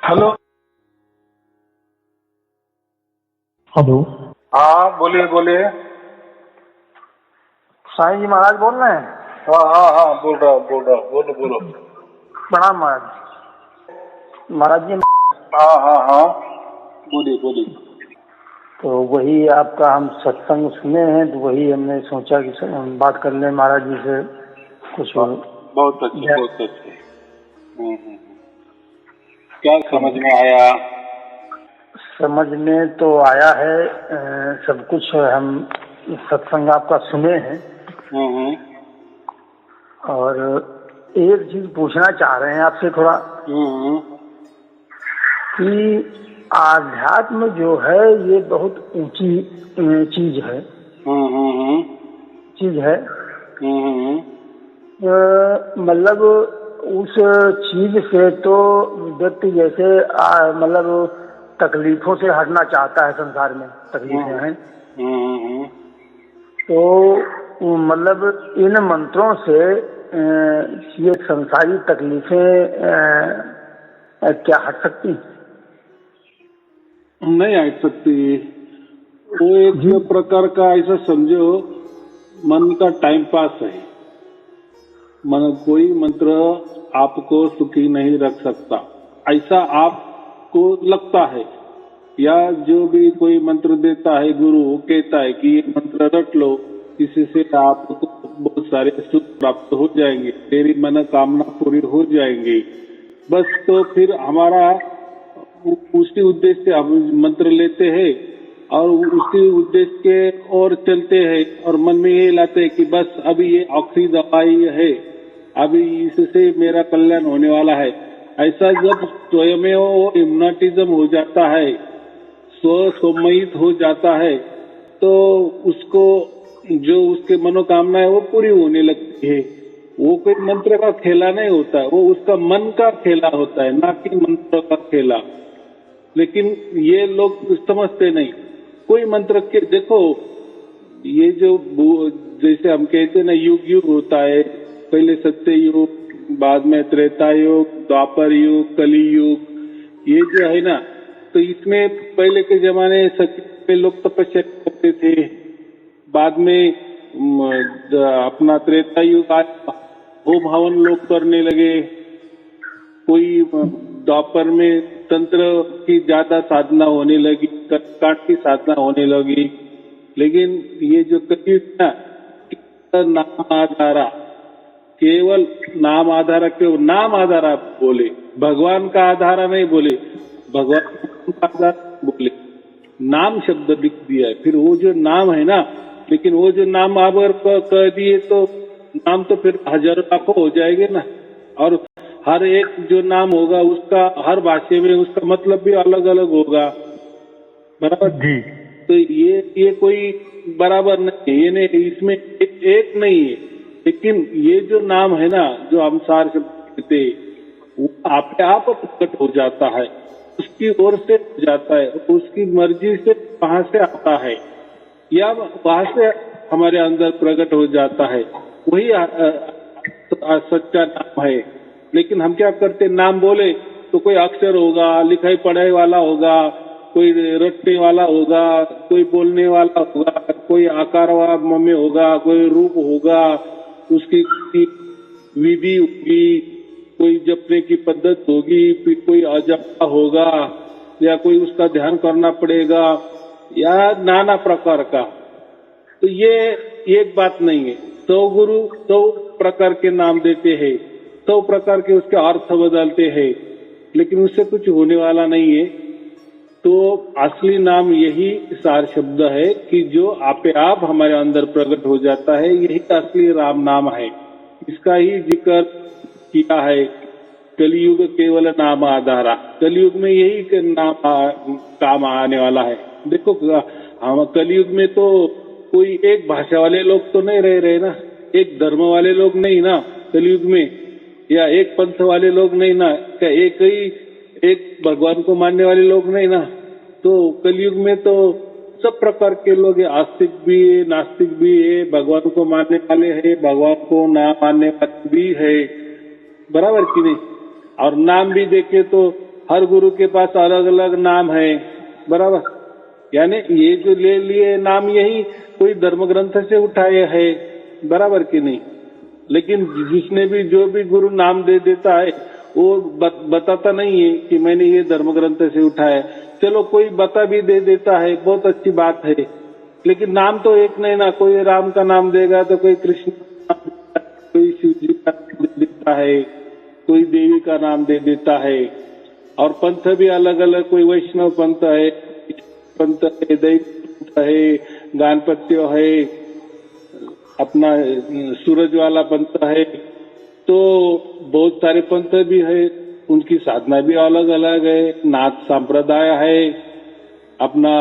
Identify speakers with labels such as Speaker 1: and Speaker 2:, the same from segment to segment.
Speaker 1: Hello.
Speaker 2: Hello.
Speaker 1: हाँ बोलिए बोलिए।
Speaker 2: साईं जी महाराज बोल रहे हैं?
Speaker 1: हाँ हाँ हाँ बोल रहा हूँ बोलो बोलो।
Speaker 2: प्रणाम महाराज। महाराज जी,
Speaker 1: हाँ हाँ हाँ बोलिए बोलिए।
Speaker 2: तो वही आपका हम सत्संग सुने हैं, तो वही हमने सोचा कि हम बात कर लें महाराज जी से कुछ।
Speaker 1: बहुत अच्छे बहुत अच्छे। क्या समझ में आया?
Speaker 2: समझ में तो आया है, सब कुछ हम सत्संग आपका सुने हैं। और एक चीज पूछना चाह रहे हैं आपसे थोड़ा कि आध्यात्म जो है ये बहुत ऊंची चीज है। मतलब उस चीज से तो व्यक्ति जैसे मतलब तकलीफों से हटना चाहता है, संसार में तकलीफें हैं, तो मतलब इन मंत्रों से ये संसारी तकलीफें क्या हट सकती?
Speaker 1: नहीं हट सकती। वो एक प्रकार का ऐसा समझो, मन का टाइम पास है। मन कोई मंत्र आपको सुखी नहीं रख सकता, ऐसा आपको लगता है। या जो भी कोई मंत्र देता है, गुरु कहता है कि ये मंत्र रट लो, इससे आपको बहुत सारे सुख प्राप्त हो जाएंगे, तेरी मनोकामना पूरी हो जाएंगी। बस तो फिर हमारा उसी उद्देश्य से हम मंत्र लेते हैं और उसी उद्देश्य के और चलते हैं, और मन में ये लाते हैं कि बस अभी ये आखिरी दवाई है, अभी इससे मेरा कल्याण होने वाला है। ऐसा जब स्वयं हिप्नोटिज्म हो जाता है, स्वसम्मोहित हो जाता है, तो उसको जो उसके मनोकामना है वो पूरी होने लगती है। वो कोई मंत्र का खेला नहीं होता, वो उसका मन का खेला होता है, ना कि मंत्र का खेला। लेकिन ये लोग समझते नहीं। कोई मंत्र के देखो, ये जो जैसे हम कहते हैं ना, युग युग होता है। पहले सत्य युग, बाद में त्रेता युग, द्वापर युग, कली युग, ये जो है ना, तो इसमें पहले के जमाने सत्य में लोग तपस्या करते थे। बाद में अपना त्रेता युग आया, होम हवन लोग करने लगे। कोई द्वापर में तंत्र की ज्यादा साधना होने लगी, कर्मकांड की साधना होने लगी। लेकिन ये जो कलियुग ना, नाम आधारा, केवल नाम आधारा, केवल नाम आधारा बोले, भगवान का आधारा नहीं बोले, भगवान का आधारा बोले, नाम शब्द लिख दिया है। फिर वो जो नाम है ना, लेकिन वो जो नाम अगर कह दिए तो नाम तो फिर हजारों लाखों हो जाएंगे ना। और हर एक जो नाम होगा उसका हर भाषा में उसका मतलब भी अलग अलग होगा, बराबर जी। तो ये कोई बराबर नहीं है, ये नहीं, इसमें एक नहीं है। लेकिन ये जो नाम है ना, जो हम सार शब्द कहते हैं, वो आप प्रकट हो जाता है, उसकी ओर से हो जाता है, उसकी मर्जी से वहां से आता है, या वहां से हमारे अंदर प्रकट हो जाता है। वही सच्चा नाम है। लेकिन हम क्या करते, नाम बोले तो कोई अक्षर होगा, लिखाई पढ़ाई वाला होगा, कोई रटने वाला होगा, कोई बोलने वाला होगा, कोई आकार में होगा, कोई रूप होगा, उसकी विधि होगी, कोई जपने की पद्धत होगी, फिर कोई अजपा होगा, या कोई उसका ध्यान करना पड़ेगा, या नाना प्रकार का। तो ये एक बात नहीं है। 100 गुरु 100 प्रकार के नाम देते हैं, 100 प्रकार के उसके अर्थ बदलते हैं, लेकिन उससे कुछ होने वाला नहीं है। तो असली नाम यही सार शब्द है कि जो आपे आप हमारे अंदर प्रकट हो जाता है, यही असली राम नाम है। इसका ही जिक्र किया है, कलियुग केवल नाम आधारा। कलियुग में यही नाम काम आने वाला है। देखो, हम कलियुग में तो कोई एक भाषा वाले लोग तो नहीं रह रहे ना, एक धर्म वाले लोग नहीं ना कलियुग में, या एक पंथ वाले लोग नहीं ना, क्या एक भगवान को मानने वाले लोग नहीं ना। तो कलियुग में तो सब प्रकार के लोग हैं, आस्तिक भी है, नास्तिक भी है, भगवान को मानने वाले हैं, भगवान को ना मानने वाले भी है, बराबर कि नहीं। और नाम भी देखे तो हर गुरु के पास अलग अलग नाम है, बराबर। यानी ये जो ले लिए नाम यही कोई धर्म ग्रंथ से उठाए है, बराबर कि नहीं। लेकिन जिसने भी जो भी गुरु नाम दे देता है वो बताता नहीं है कि मैंने ये धर्म ग्रंथ से उठाया है। चलो कोई बता भी दे देता है, बहुत अच्छी बात है, लेकिन नाम तो एक नहीं ना। कोई राम का नाम देगा तो कोई कृष्ण का नाम देता है, कोई शिव जी का नाम दे देता है, कोई देवी का नाम दे देता है। और पंथ भी अलग अलग, कोई वैष्णव पंथ है, पंथ है, दैव पंथ है, गानपत्य है, अपना सूरज वाला पंथ है। तो बहुत सारे पंथ भी है, उनकी साधना भी अलग अलग है। नाथ संप्रदाय है, अपना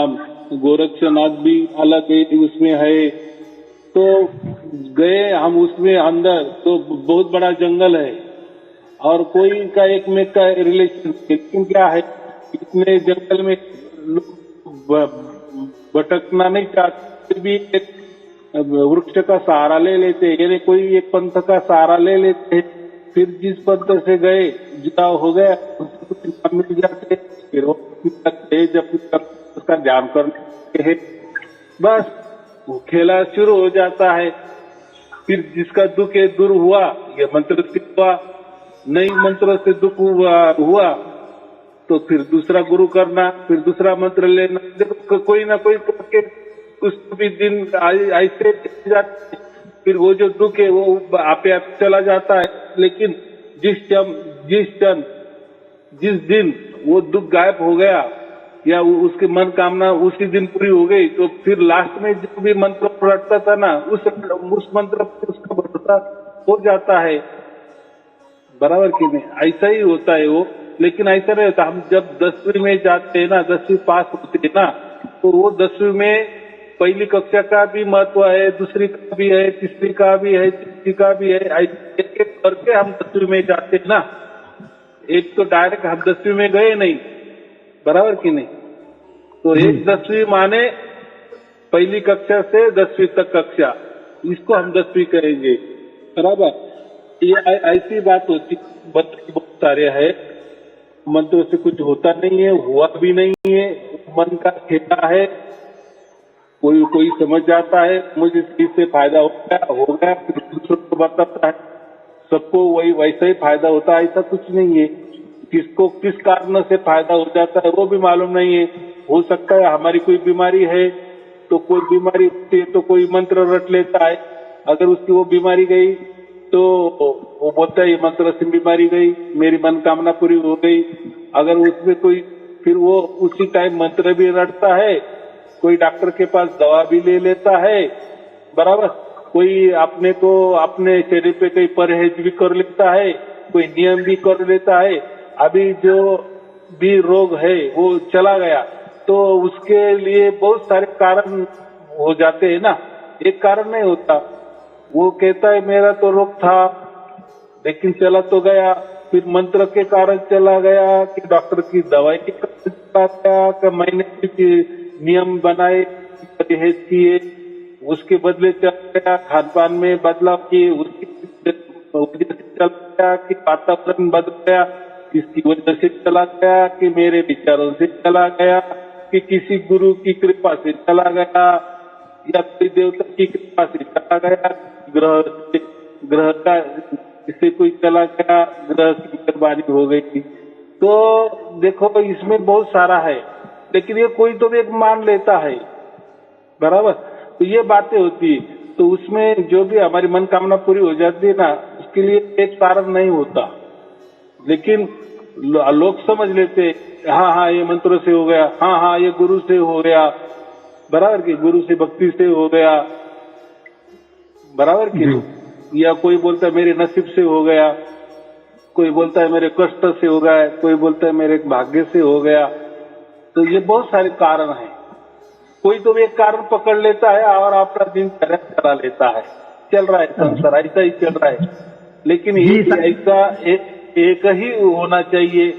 Speaker 1: गोरक्षनाथ भी अलग है, उसमें है। तो गए हम उसमें अंदर तो बहुत बड़ा जंगल है और कोई का एक में का रिलेशन, लेकिन क्या है इतने जंगल में भटकना नहीं चाहते, भी एक वृक्ष का सहारा ले लेते, यानी कोई एक पंथ का सहारा ले लेते। फिर जिस पंथ से गए जुड़ाव हो गया उसको कुछ मिल जाते, फिर जब उसका ध्यान करते हैं, बस वो खेला शुरू हो जाता है। फिर जिसका दुख है दूर हुआ, ये मंत्र से हुआ, नई मंत्र से दुख हुआ तो फिर दूसरा गुरु करना, फिर दूसरा मंत्र लेना। देखो कोई ना कोई करके कुछ भी दिन ऐसे जाते, फिर वो जो दुख है वो आपे आप चला जाता है। लेकिन जिस दिन वो दुख गायब हो गया या उसकी मन कामना उसी दिन पूरी हो गई, तो फिर लास्ट में जो भी मंत्र रटता था ना, उस मंत्र पर उसका भरोसा हो जाता है, बराबर कि नहीं। ऐसा ही होता है वो। लेकिन ऐसा नहीं होता, हम जब 10वीं में जाते हैं ना, 10वीं पास होते हैं ना, तो वो 10वीं में पहली कक्षा का भी महत्व है, दूसरी का भी है, तीसरी का भी है, चौथी का भी है। एक एक करके हम 10वीं में जाते हैं ना। एक तो डायरेक्ट हम 10वीं में गए नहीं, बराबर कि नहीं। तो एक 10वीं माने पहली कक्षा से 10वीं तक कक्षा, इसको हम 10वीं कहेंगे, बराबर। ये ऐसी बात होती, बहुत सारे है, मंत्रों से कुछ होता नहीं है, हुआ भी नहीं है, मन का खेला है। कोई समझ जाता है मुझे इससे फायदा हो गया, फिर दूसरों को बताता है, सबको वही वैसा ही फायदा होता है, ऐसा कुछ नहीं है। किसको किस कारण से फायदा हो जाता है वो भी मालूम नहीं है। हो सकता है हमारी कोई बीमारी है, तो कोई बीमारी होती है तो कोई मंत्र रट लेता है, अगर उसकी वो बीमारी गई तो वो बोलता है ये मंत्र से बीमारी गई, मेरी मनोकामना पूरी हो गई। अगर उसमें कोई, फिर वो उसी टाइम मंत्र भी रटता है, कोई डॉक्टर के पास दवा भी ले लेता है, बराबर। कोई अपने शरीर पे कोई परहेज भी कर लेता है, कोई नियम भी कर लेता है। अभी जो भी रोग है वो चला गया, तो उसके लिए बहुत सारे कारण हो जाते हैं ना, एक कारण नहीं होता। वो कहता है मेरा तो रोग था लेकिन चला तो गया, फिर मंत्र के कारण चला गया कि डॉक्टर की दवाई के कारण चला गया, कि मैंने कुछ नियम बनाए, परहेज किए, उसके बदले चला गया, खान पान में बदलाव किए, उसकी वजह से चला गया, कि वातावरण बदल गया इसकी वजह से चला गया, कि मेरे विचारों से चला गया, कि किसी गुरु की कृपा से चला गया, या कोई देवता की कृपा से चला गया, ग्रह का इससे कोई चला गया, ग्रह की मेहरबानी हो गई। तो देखो इसमें बहुत सारा है, लेकिन ये कोई तो भी एक मान लेता है, बराबर। तो ये बातें होती है, तो उसमें जो भी हमारी मनोकामना पूरी हो जाती है ना, उसके लिए एक कारण नहीं होता। लेकिन लोग समझ लेते, हाँ ये मंत्रों से हो गया, हाँ ये गुरु से हो गया, बराबर की, गुरु से भक्ति से हो गया, बराबर की। या कोई बोलता है मेरे नसीब से हो गया, कोई बोलता है मेरे कष्ट से हो गया, कोई बोलता है मेरे भाग्य से हो गया। तो ये बहुत सारे कारण हैं। कोई तो एक कारण पकड़ लेता है और अपना दिनचर्या चला लेता है, चल रहा है संसार, ऐसा ही चल रहा है। लेकिन ऐसा एक ही होना चाहिए,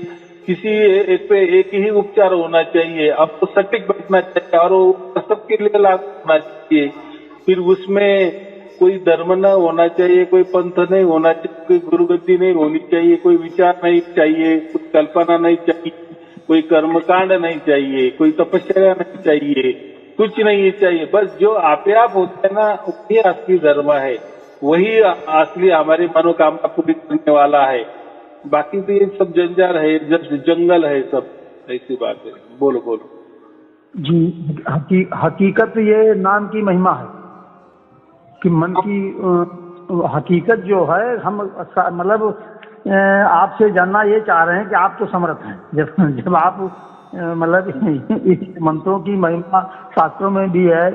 Speaker 1: किसी एक पे एक ही उपचार होना चाहिए, आपको सटीक बैठना चाहिए और वो सबके लिए लागू होना चाहिए। फिर उसमें कोई धर्म न होना चाहिए, कोई पंथ नहीं होना चाहिए, कोई गुरुगद्दी नहीं होनी चाहिए, कोई विचार नहीं चाहिए, कल्पना नहीं चाहिए, कोई कर्मकांड नहीं चाहिए, कोई तपस्या नहीं चाहिए, कुछ नहीं चाहिए। बस जो आपे आप होता है ना, वही असली धर्म है, वही असली हमारी मनोकामना पूरी करने वाला है। बाकी तो ये सब जंजाल है, जंगल है, सब ऐसी बात है। बोलो बोलो
Speaker 2: जी। हकीकत ये नाम की महिमा है कि मन की हकीकत जो है, हम मतलब आपसे जानना ये चाह रहे हैं कि आप तो समर्थ हैं। जब आप मतलब इस मंत्रों की महिमा शास्त्रों में भी है,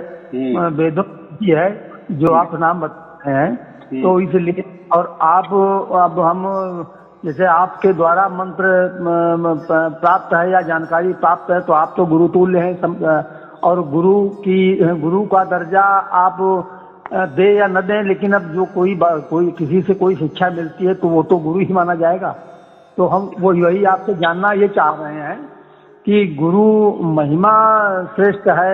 Speaker 2: वेदों में भी है, जो आप नाम बताते हैं, तो इसलिए और आप अब हम जैसे आपके द्वारा मंत्र प्राप्त है या जानकारी प्राप्त है, तो आप तो गुरुतुल्य हैं और गुरु का दर्जा आप दे या न दें, लेकिन अब जो कोई किसी से कोई शिक्षा मिलती है तो वो तो गुरु ही माना जाएगा। तो हम वो यही आपसे जानना ये चाह रहे हैं कि गुरु महिमा श्रेष्ठ है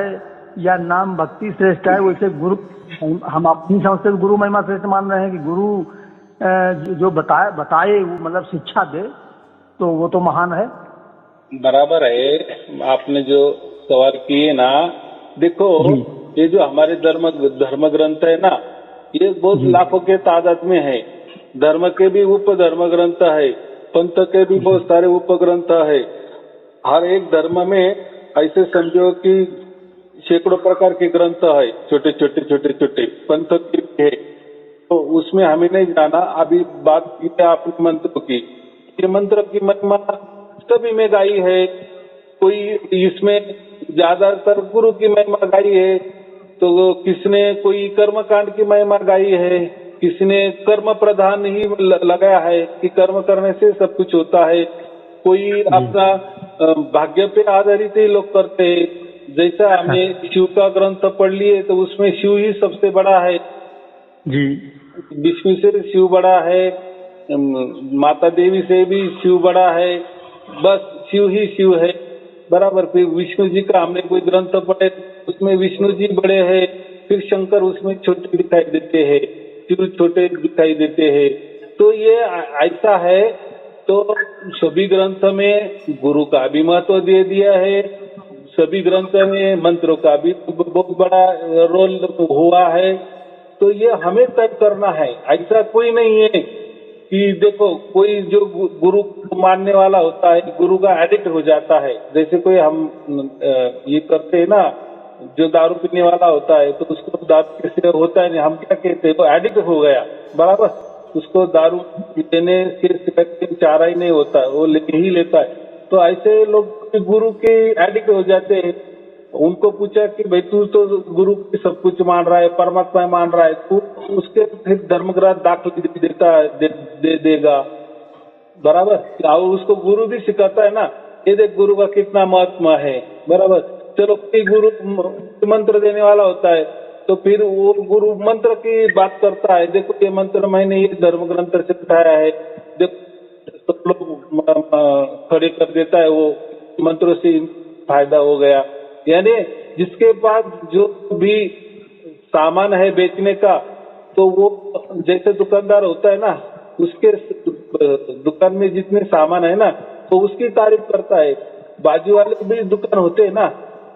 Speaker 2: या नाम भक्ति श्रेष्ठ है। वैसे गुरु हम अपनी समझ से गुरु महिमा श्रेष्ठ मान रहे हैं कि गुरु जो बताए वो मतलब शिक्षा दे, तो वो तो महान है।
Speaker 1: बराबर है। आपने जो सवाल किए ना, देखो ये जो हमारे धर्म ग्रंथ है ना, ये बहुत लाखों के तादाद में है। धर्म के भी उपधर्म ग्रंथ है, पंथ के भी बहुत सारे उपग्रंथ है। हर एक धर्म में ऐसे समझो कि सैकड़ों प्रकार के ग्रंथ है, छोटे छोटे पंथ के भी है। तो उसमें हमें नहीं जाना। अभी बात की है आपने मंत्र की, ये मंत्र की महिमा सभी में गाई है। कोई इसमें ज्यादातर गुरु की महिमा गाई है, तो किसने कोई कर्मकांड की महिमा गाई है, किसने कर्म प्रधान ही लगाया है कि कर्म करने से सब कुछ होता है। कोई अपना भाग्य पे आधारित ही लोग करते हैं। जैसा हमें शिव का ग्रंथ पढ़ लिए तो उसमें शिव ही सबसे बड़ा है
Speaker 2: जी।
Speaker 1: विष्णु से शिव बड़ा है, माता देवी से भी शिव बड़ा है, बस शिव ही शिव है। बराबर। फिर विष्णु जी का हमने कोई ग्रंथ पढ़े, उसमें विष्णु जी बड़े हैं, फिर शंकर उसमें छोटे दिखाई देते हैं, शिव छोटे दिखाई देते हैं। तो ये ऐसा है। तो सभी ग्रंथ में गुरु का भी महत्व दे दिया है, सभी ग्रंथ में मंत्रों का भी बहुत बड़ा रोल हुआ है। तो ये हमें तय करना है। ऐसा कोई नहीं है कि देखो कोई जो गुरु को मानने वाला होता है, गुरु का एडिक्ट हो जाता है। जैसे कोई हम ये करते हैं ना, जो दारू पीने वाला होता है तो उसको दारू कैसे होता है, हम क्या कहते हैं, तो एडिक्ट हो गया। बराबर। उसको दारू लेने से चारा ही नहीं होता, वो लेके ही लेता है। तो ऐसे लोग गुरु के एडिक्ट हो जाते हैं। उनको पूछा कि भाई तू तो गुरु की सब कुछ मान रहा है, परमात्मा मान रहा है, तू उसके फिर धर्मग्रंथ दाखिल देगा। बराबर। और उसको गुरु भी सिखाता है ना, ये देख गुरु का कितना महत्व है। बराबर। चलो कोई गुरु मंत्र देने वाला होता है तो फिर वो गुरु मंत्र की बात करता है, देखो ये मंत्र मैंने ये धर्म ग्रंथ से उठाया है, देखो सब लोग खड़े कर देता है, वो मंत्रों से फायदा हो गया। यानी जिसके पास जो भी सामान है बेचने का, तो वो जैसे दुकानदार होता है ना, उसके दुकान में जितने सामान है ना, तो उसकी तारीफ करता है। बाजू वाले भी दुकान होते हैं ना,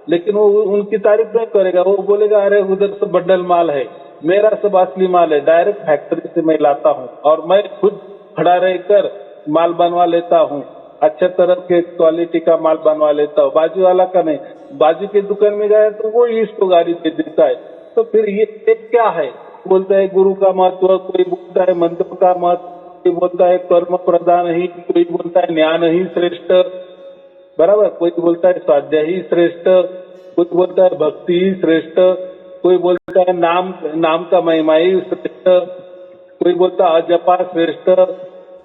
Speaker 1: लेकिन वो उनकी तारीफ नहीं करेगा। वो बोलेगा अरे उधर से बंडल माल है, मेरा सब असली माल है, डायरेक्ट फैक्ट्री से मैं लाता हूँ और मैं खुद खड़ा रहकर माल बनवा लेता हूँ, अच्छे तरह के क्वालिटी का माल बनवा लेता हूँ। बाजू वाला का नहीं, बाजू की दुकान में जाए तो वो इसको गाड़ी दे देता है। तो फिर ये क्या है, बोलता है गुरु का महत्व, कोई बोलता है मंत्र का महत्व, कोई बोलता है कर्म प्रधान ही, कोई बोलता है ज्ञान ही श्रेष्ठ। बराबर। कोई बोलता है स्वाध्याय ही श्रेष्ठ, कोई बोलता है भक्ति ही श्रेष्ठ, कोई बोलता है नाम का महिमा ही श्रेष्ठ, कोई बोलता है अजपा श्रेष्ठ,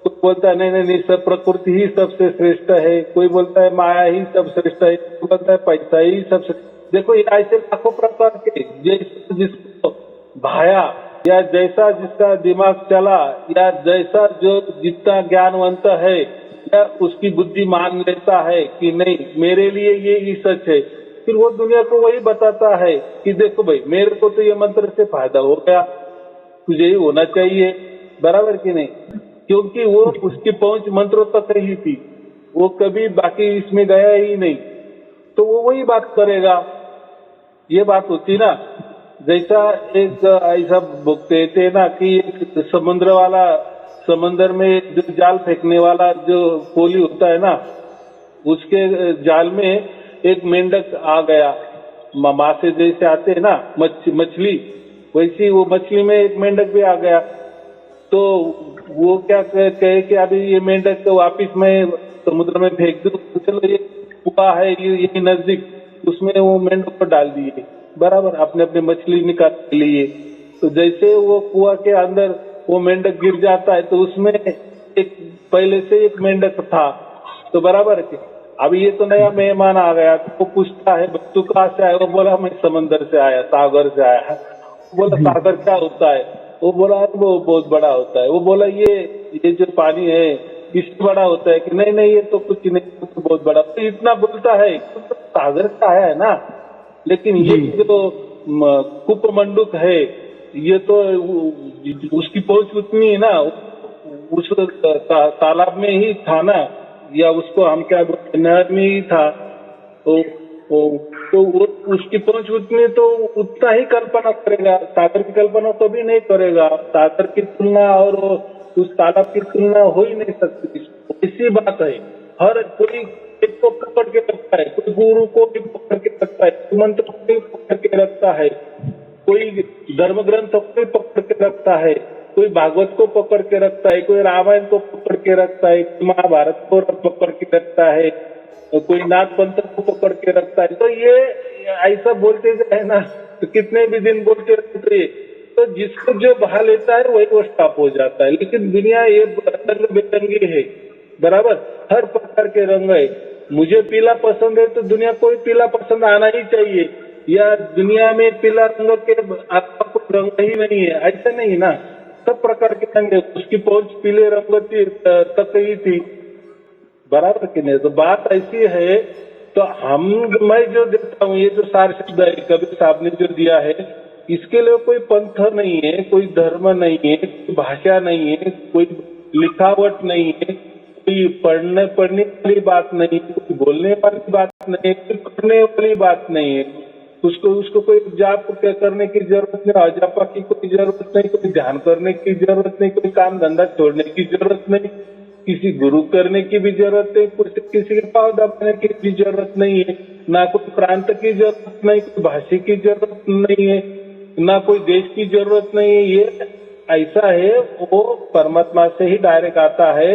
Speaker 1: कोई बोलता है नहीं सब प्रकृति ही सबसे श्रेष्ठ है, कोई बोलता है माया ही सब श्रेष्ठ है, कोई बोलता है पैसा ही सबसे। देखो ये ऐसे लाखों प्रकार के, जिसको भाया या जैसा जिसका दिमाग चला या जैसा जो जितना ज्ञानवंत है या उसकी बुद्धि मान लेता है कि नहीं मेरे लिए ये ही सच है, फिर वो दुनिया को वही बताता है कि देखो भाई मेरे को तो ये मंत्र से फायदा हो गया, तुझे ही होना चाहिए। बराबर कि नहीं? क्योंकि वो उसकी पहुंच मंत्रों तक ही थी। वो कभी बाकी इसमें गया ही नहीं, तो वो वही बात करेगा। ये बात होती ना, जैसा एक ऐसा बोलते थे ना कि एक समंदर में जो जाल फेंकने वाला जो कोली होता है ना, उसके जाल में एक मेंढक आ गया। मासे जैसे आते हैं ना मछली, वैसी वो मछली में एक मेंढक भी आ गया। तो वो क्या कहे कि अभी ये मेंढक तो वापिस मैं समुद्र में फेंक दूं, चलो ये कुआं है ये नजदीक, उसमें वो मेंढक को डाल दिए, बराबर अपने अपने मछली निकाल लिए। तो जैसे वो कुआं के अंदर वो मेंढक गिर जाता है, तो उसमें एक पहले से एक मेंढक था, तो बराबर है। अब ये तो नया मेहमान आ गया, तो वो पूछता है तू कहाँ से आया? वो बोला मैं समंदर से आया, सागर से आया। बोला सागर क्या होता है? वो बोला वो बहुत बड़ा होता है। वो बोला ये जो पानी है इससे बड़ा होता है कि नहीं ये तो कुछ नहीं, तो बहुत बड़ा। तो इतना बोलता है तो सागर से आया है ना, लेकिन ये जो कुपमंडूक है ये तो उसकी पहुंच उतनी है ना, उस तालाब में ही था ना, या उसको हम क्या बोलते नहर में ही था, तो वो उसकी पहुंच उतनी, तो उतना ही कल्पना करेगा। सागर की कल्पना कभी नहीं करेगा। सागर की तुलना और उस तालाब की तुलना हो ही नहीं सकती। इसी बात है, हर कोई एक को पकड़ के रखता है, कोई गुरु को भी पकड़ के रखता है, कोई मंत्र को भी पकड़ के रखता है, कोई धर्म ग्रंथ को भी पकड़ के रखता है, कोई भागवत को पकड़ के रखता है, कोई रामायण को पकड़ के रखता है, कोई महाभारत को पकड़ के रखता है, कोई नाथ पंथ को पकड़ के रखता है। तो ये ऐसा बोलते है ना, तो कितने भी दिन बोलते रहते, तो जिसको जो बहा लेता है वही वो स्टॉप हो जाता है। लेकिन दुनिया ये रंग बेरंगी है, बराबर, हर प्रकार के रंग है। मुझे पीला पसंद है तो दुनिया को भी पीला पसंद आना ही चाहिए, या दुनिया में पीला रंग के आपका कोई रंग ही नहीं है, ऐसा नहीं ना, सब प्रकार के रंग है। उसकी पहुंच पीले रंग तक ही थी, बराबर कि नहीं? तो बात ऐसी है। तो मैं जो देता हूँ, ये जो सार शब्द है कबीर साहब ने जो दिया है, इसके लिए कोई पंथ नहीं है, कोई धर्म नहीं है, कोई भाषा नहीं है, कोई लिखावट नहीं है, कोई पढ़ने वाली बात नहीं है, कोई बोलने वाली बात नहीं है, कोई करने वाली बात नहीं है। उसको कोई जाप करने की जरूरत नहीं, अजापा की कोई जरूरत नहीं, कोई ध्यान करने की जरूरत नहीं, कोई काम धंधा छोड़ने की जरूरत नहीं, किसी गुरु करने की भी जरूरत नहीं, किसी के पाव दबाने की भी जरूरत नहीं है, ना कोई प्रांत की जरूरत नहीं, कोई भाषा की जरूरत नहीं है, ना कोई देश की जरूरत नहीं है। ये ऐसा है, वो परमात्मा से ही डायरेक्ट आता है।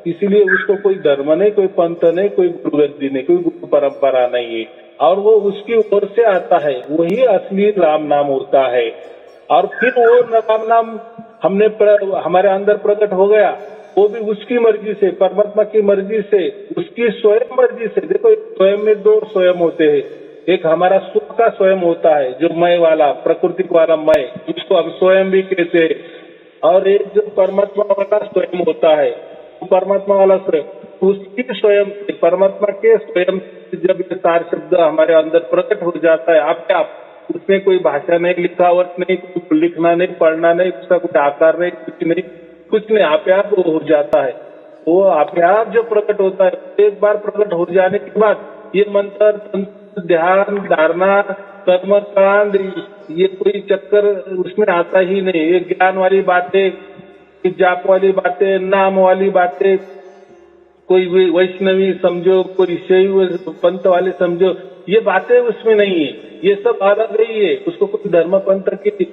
Speaker 1: इसीलिए उसको कोई धर्म नहीं, कोई पंथ नहीं, कोई गुरुगद्दी नहीं, कोई गुरु परंपरा नहीं है, और वो उसकी ओर से आता है। वही असली राम नाम होता है। और फिर वो राम नाम हमारे अंदर प्रकट हो गया, वो भी उसकी मर्जी से, परमात्मा की मर्जी से, उसकी स्वयं मर्जी से। देखो, स्वयं में दो स्वयं होते हैं, एक हमारा सुख का स्वयं होता है, जो मय वाला, प्राकृतिक वाला मय, जिसको हम स्वयं भी कहते हैं, और एक जो परमात्मा वाला स्वयं होता है, परमात्मा वाला स्वयं, उसकी स्वयं, परमात्मा के स्वयं जब ये सार शब्द हमारे अंदर प्रकट हो जाता है आपके आप, उसमें कोई भाषा नहीं, लिखावट नहीं, कुछ लिखना नहीं, पढ़ना नहीं, उसका कुछ आकार नहीं, कुछ नहीं, आप वो हो जाता है। वो आप जो प्रकट होता है, एक बार प्रकट हो जाने के बाद ये मंत्र, ध्यान, धारणा, कर्म कांड, ये कोई चक्कर उसमें आता ही नहीं। ये ज्ञान वाली बातें, जाप वाली बातें, नाम वाली बातें, कोई वैष्णवी समझो, कोई शैव पंथ वाले समझो, ये बातें उसमें नहीं है। ये सब अलग ही है, उसको कोई धर्म पंथ की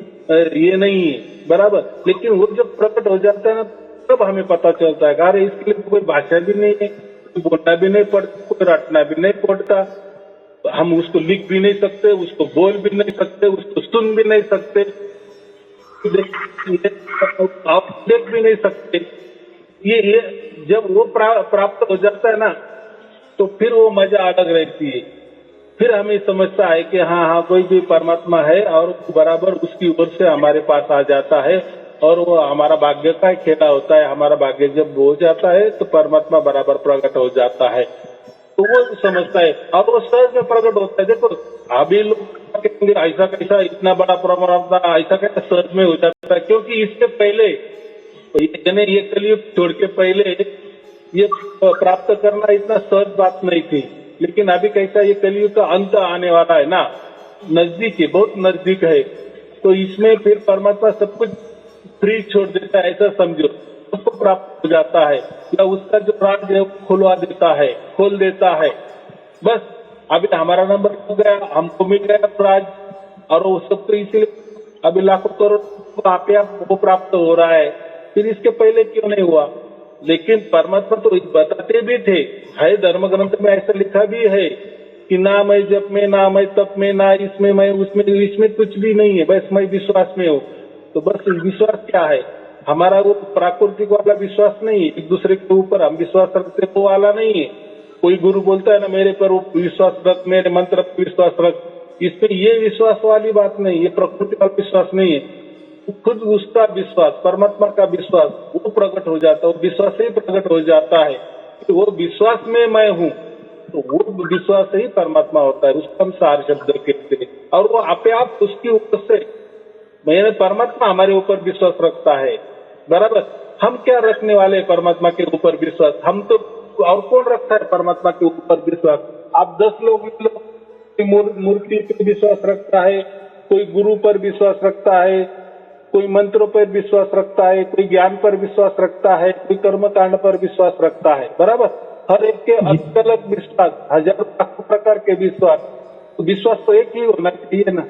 Speaker 1: ये नहीं है, बराबर। लेकिन वो जब प्रकट हो जाता है ना, तब हमें पता चलता है, अरे इसके लिए कोई भाषा भी नहीं है, कोई बोलना भी नहीं पड़ता, कोई रटना भी नहीं पड़ता, हम उसको लिख भी नहीं सकते, उसको बोल भी नहीं सकते, उसको सुन भी नहीं सकते, आप देख भी नहीं सकते। ये जब वो प्राप्त हो जाता है ना, तो फिर वो मजा अलग रहती है। फिर हमें समझता है कि हाँ कोई भी परमात्मा है, और बराबर उसकी ओर से हमारे पास आ जाता है, और वो हमारा भाग्य का खेला होता है। हमारा भाग्य जब हो जाता है तो परमात्मा बराबर प्रकट हो जाता है, तो वो समझता है, और वो सहज में प्रकट होता है। देखो, अभी लोग कहेंगे ऐसा कैसा, इतना बड़ा परमात्मा ऐसा कैसा सहज में हो जाता है, क्योंकि इसके पहले ये कलयुग छोड़ के पहले ये प्राप्त करना इतना सहज बात नहीं थी। लेकिन अभी कैसा, ये कलयुग का अंत आने वाला है ना, नजदीक है, बहुत नजदीक है, तो इसमें फिर परमात्मा सब कुछ फ्री छोड़ देता है, ऐसा समझो, उसको प्राप्त हो जाता है, या उसका जो राज है वो खुलवा देता है, खोल देता है। बस अभी हमारा नंबर हो गया, हमको मिल गया राज, और वो सब तो इसीलिए अभी लाखों करोड़ आप वो प्राप्त हो रहा है, फिर इसके पहले क्यों नहीं हुआ? लेकिन परमात्मा तो बताते भी थे, है धर्म ग्रंथ में ऐसा लिखा भी है कि ना मैं जप में, ना मैं तप में, ना इसमें मैं उसमें, इसमें कुछ भी नहीं है, बस मैं विश्वास में हूँ। तो बस विश्वास क्या है हमारा? वो प्राकृतिक वाला विश्वास नहीं है, एक दूसरे के ऊपर हम विश्वास रखते वो वाला नहीं है। कोई गुरु बोलता है ना मेरे पर वो विश्वास रख, मेरे मंत्र पर विश्वास रख, इसमें ये विश्वास वाली बात नहीं, ये प्रकृति वाला विश्वास नहीं है। खुद उसका विश्वास, परमात्मा का विश्वास वो प्रकट हो जाता है, वो विश्वास से ही प्रकट हो जाता है कि वो विश्वास में मैं हूँ, तो वो विश्वास से ही परमात्मा होता है, उसको हम सार शब्द कहते हैं। और वो आपे आप उसकी ऊपर से, मैंने परमात्मा हमारे ऊपर विश्वास रखता है, बराबर। हम क्या रखने वाले हैं परमात्मा के ऊपर विश्वास? हम तो, और कौन रखता है परमात्मा के ऊपर विश्वास? आप 10 लोग मूर्ति पर विश्वास रखता है, कोई गुरु पर विश्वास रखता है, कोई मंत्रों पर विश्वास रखता है, कोई ज्ञान पर विश्वास रखता है, कोई कर्मकांड पर विश्वास रखता है, बराबर। हर एक के अलग अलग विश्वास, हजारों लाखों प्रकार के विश्वास, तो विश्वास तो एक ही होना चाहिए ना।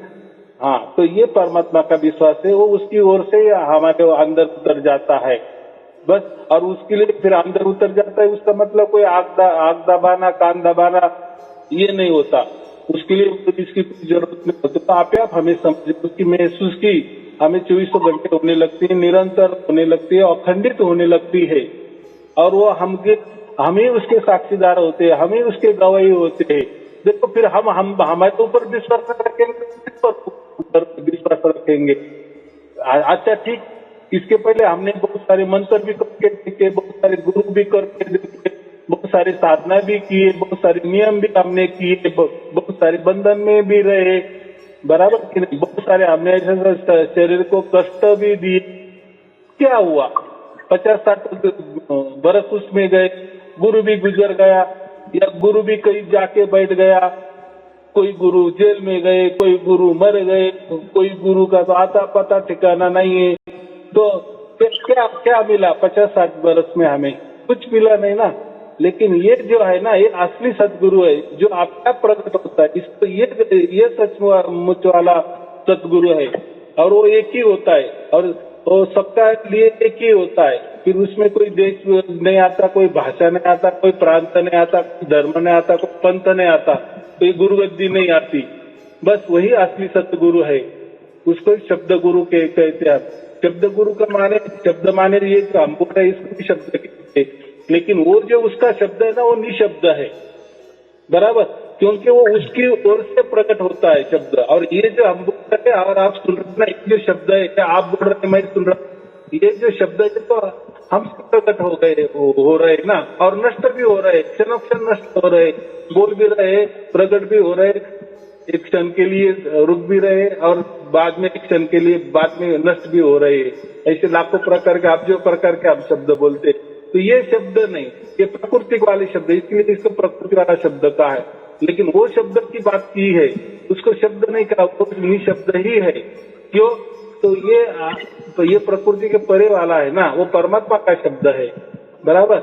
Speaker 1: हाँ, तो ये परमात्मा का विश्वास है, वो उसकी ओर से हमारे अंदर उतर जाता है, बस। और उसके लिए फिर अंदर उतर जाता है, उसका मतलब कोई आग दबाना, कान दबाना ये नहीं होता, उसके लिए इसकी जरूरत नहीं होती। तो आप हमें समझो कि महसूस की हमें 24 घंटे होने लगती है, निरंतर होने लगती है, अखंडित होने लगती है, और वो हम ही उसके साक्षीदार होते हैं, हम ही उसके गवाही होते हैं। देखो फिर हम हमारे ऊपर विश्वास रखेंगे, ऊपर विश्वास रखेंगे। अच्छा ठीक, इसके पहले हमने बहुत सारे मंत्र भी करके देखे, बहुत सारे गुरु भी करके देखे, बहुत सारी साधना भी किए, बहुत सारे नियम भी हमने किए, बहुत सारे बंधन में भी रहे, बराबर कि नहीं? बहुत सारे हमने ऐसे शरीर को कष्ट भी दिए। क्या हुआ? 50-60 बरस उसमें गए, गुरु भी गुजर गया, या गुरु भी कहीं जाके बैठ गया, कोई गुरु जेल में गए, कोई गुरु मर गए, कोई गुरु का तो आता पता ठिकाना नहीं है। तो क्या क्या मिला 50-60 बरस में? हमें कुछ मिला नहीं ना। लेकिन ये जो है ना, ये असली सदगुरु है, जो आपका प्रकट होता है, इसको ये सचमुच वाला सदगुरु है, और वो एक ही होता है, और वो सबका लिए एक ही होता है। फिर उसमें कोई देश नहीं आता, कोई भाषा नहीं आता, कोई प्रांत नहीं आता, कोई धर्म नहीं आता, कोई पंथ नहीं आता, कोई गुरुगद्दी नहीं आती, बस वही असली सतगुरु है। उसको शब्द गुरु कहते हैं। शब्द गुरु का माने, शब्द माने ये जो हम बोल रहे हैं इसको भी शब्द कहते हैं, लेकिन वो जो उसका शब्द है ना, वो निशब्द है, बराबर, क्योंकि वो उसकी ओर से प्रकट होता है शब्द। और ये जो हम बोल रहे हैं और आप सुन रहे हैं ना, ये जो शब्द है, क्या आप बोल रहे हैं मैं सुन रहा हूँ, ये जो शब्द है तो हम प्रकट हो गए, हो रहे ना, और नष्ट भी हो रहे, क्षण नष्ट हो रहे, बोल भी रहे, प्रकट भी हो रहे, एक क्षण के लिए रुक भी रहे, और बाद में एक क्षण के लिए बाद में नष्ट भी हो रहे। ऐसे लाखों प्रकार के, आप जो प्रकार के हम शब्द बोलते, तो ये शब्द नहीं, ये प्राकृतिक वाले शब्द, इसलिए इसको प्रकृति वाला शब्द का है। लेकिन वो शब्द की बात की है, उसको शब्द नहीं कहा, वो निशब्द ही है। क्यों? तो ये प्रकृति के परे वाला है ना, वो परमात्मा का शब्द है, बराबर।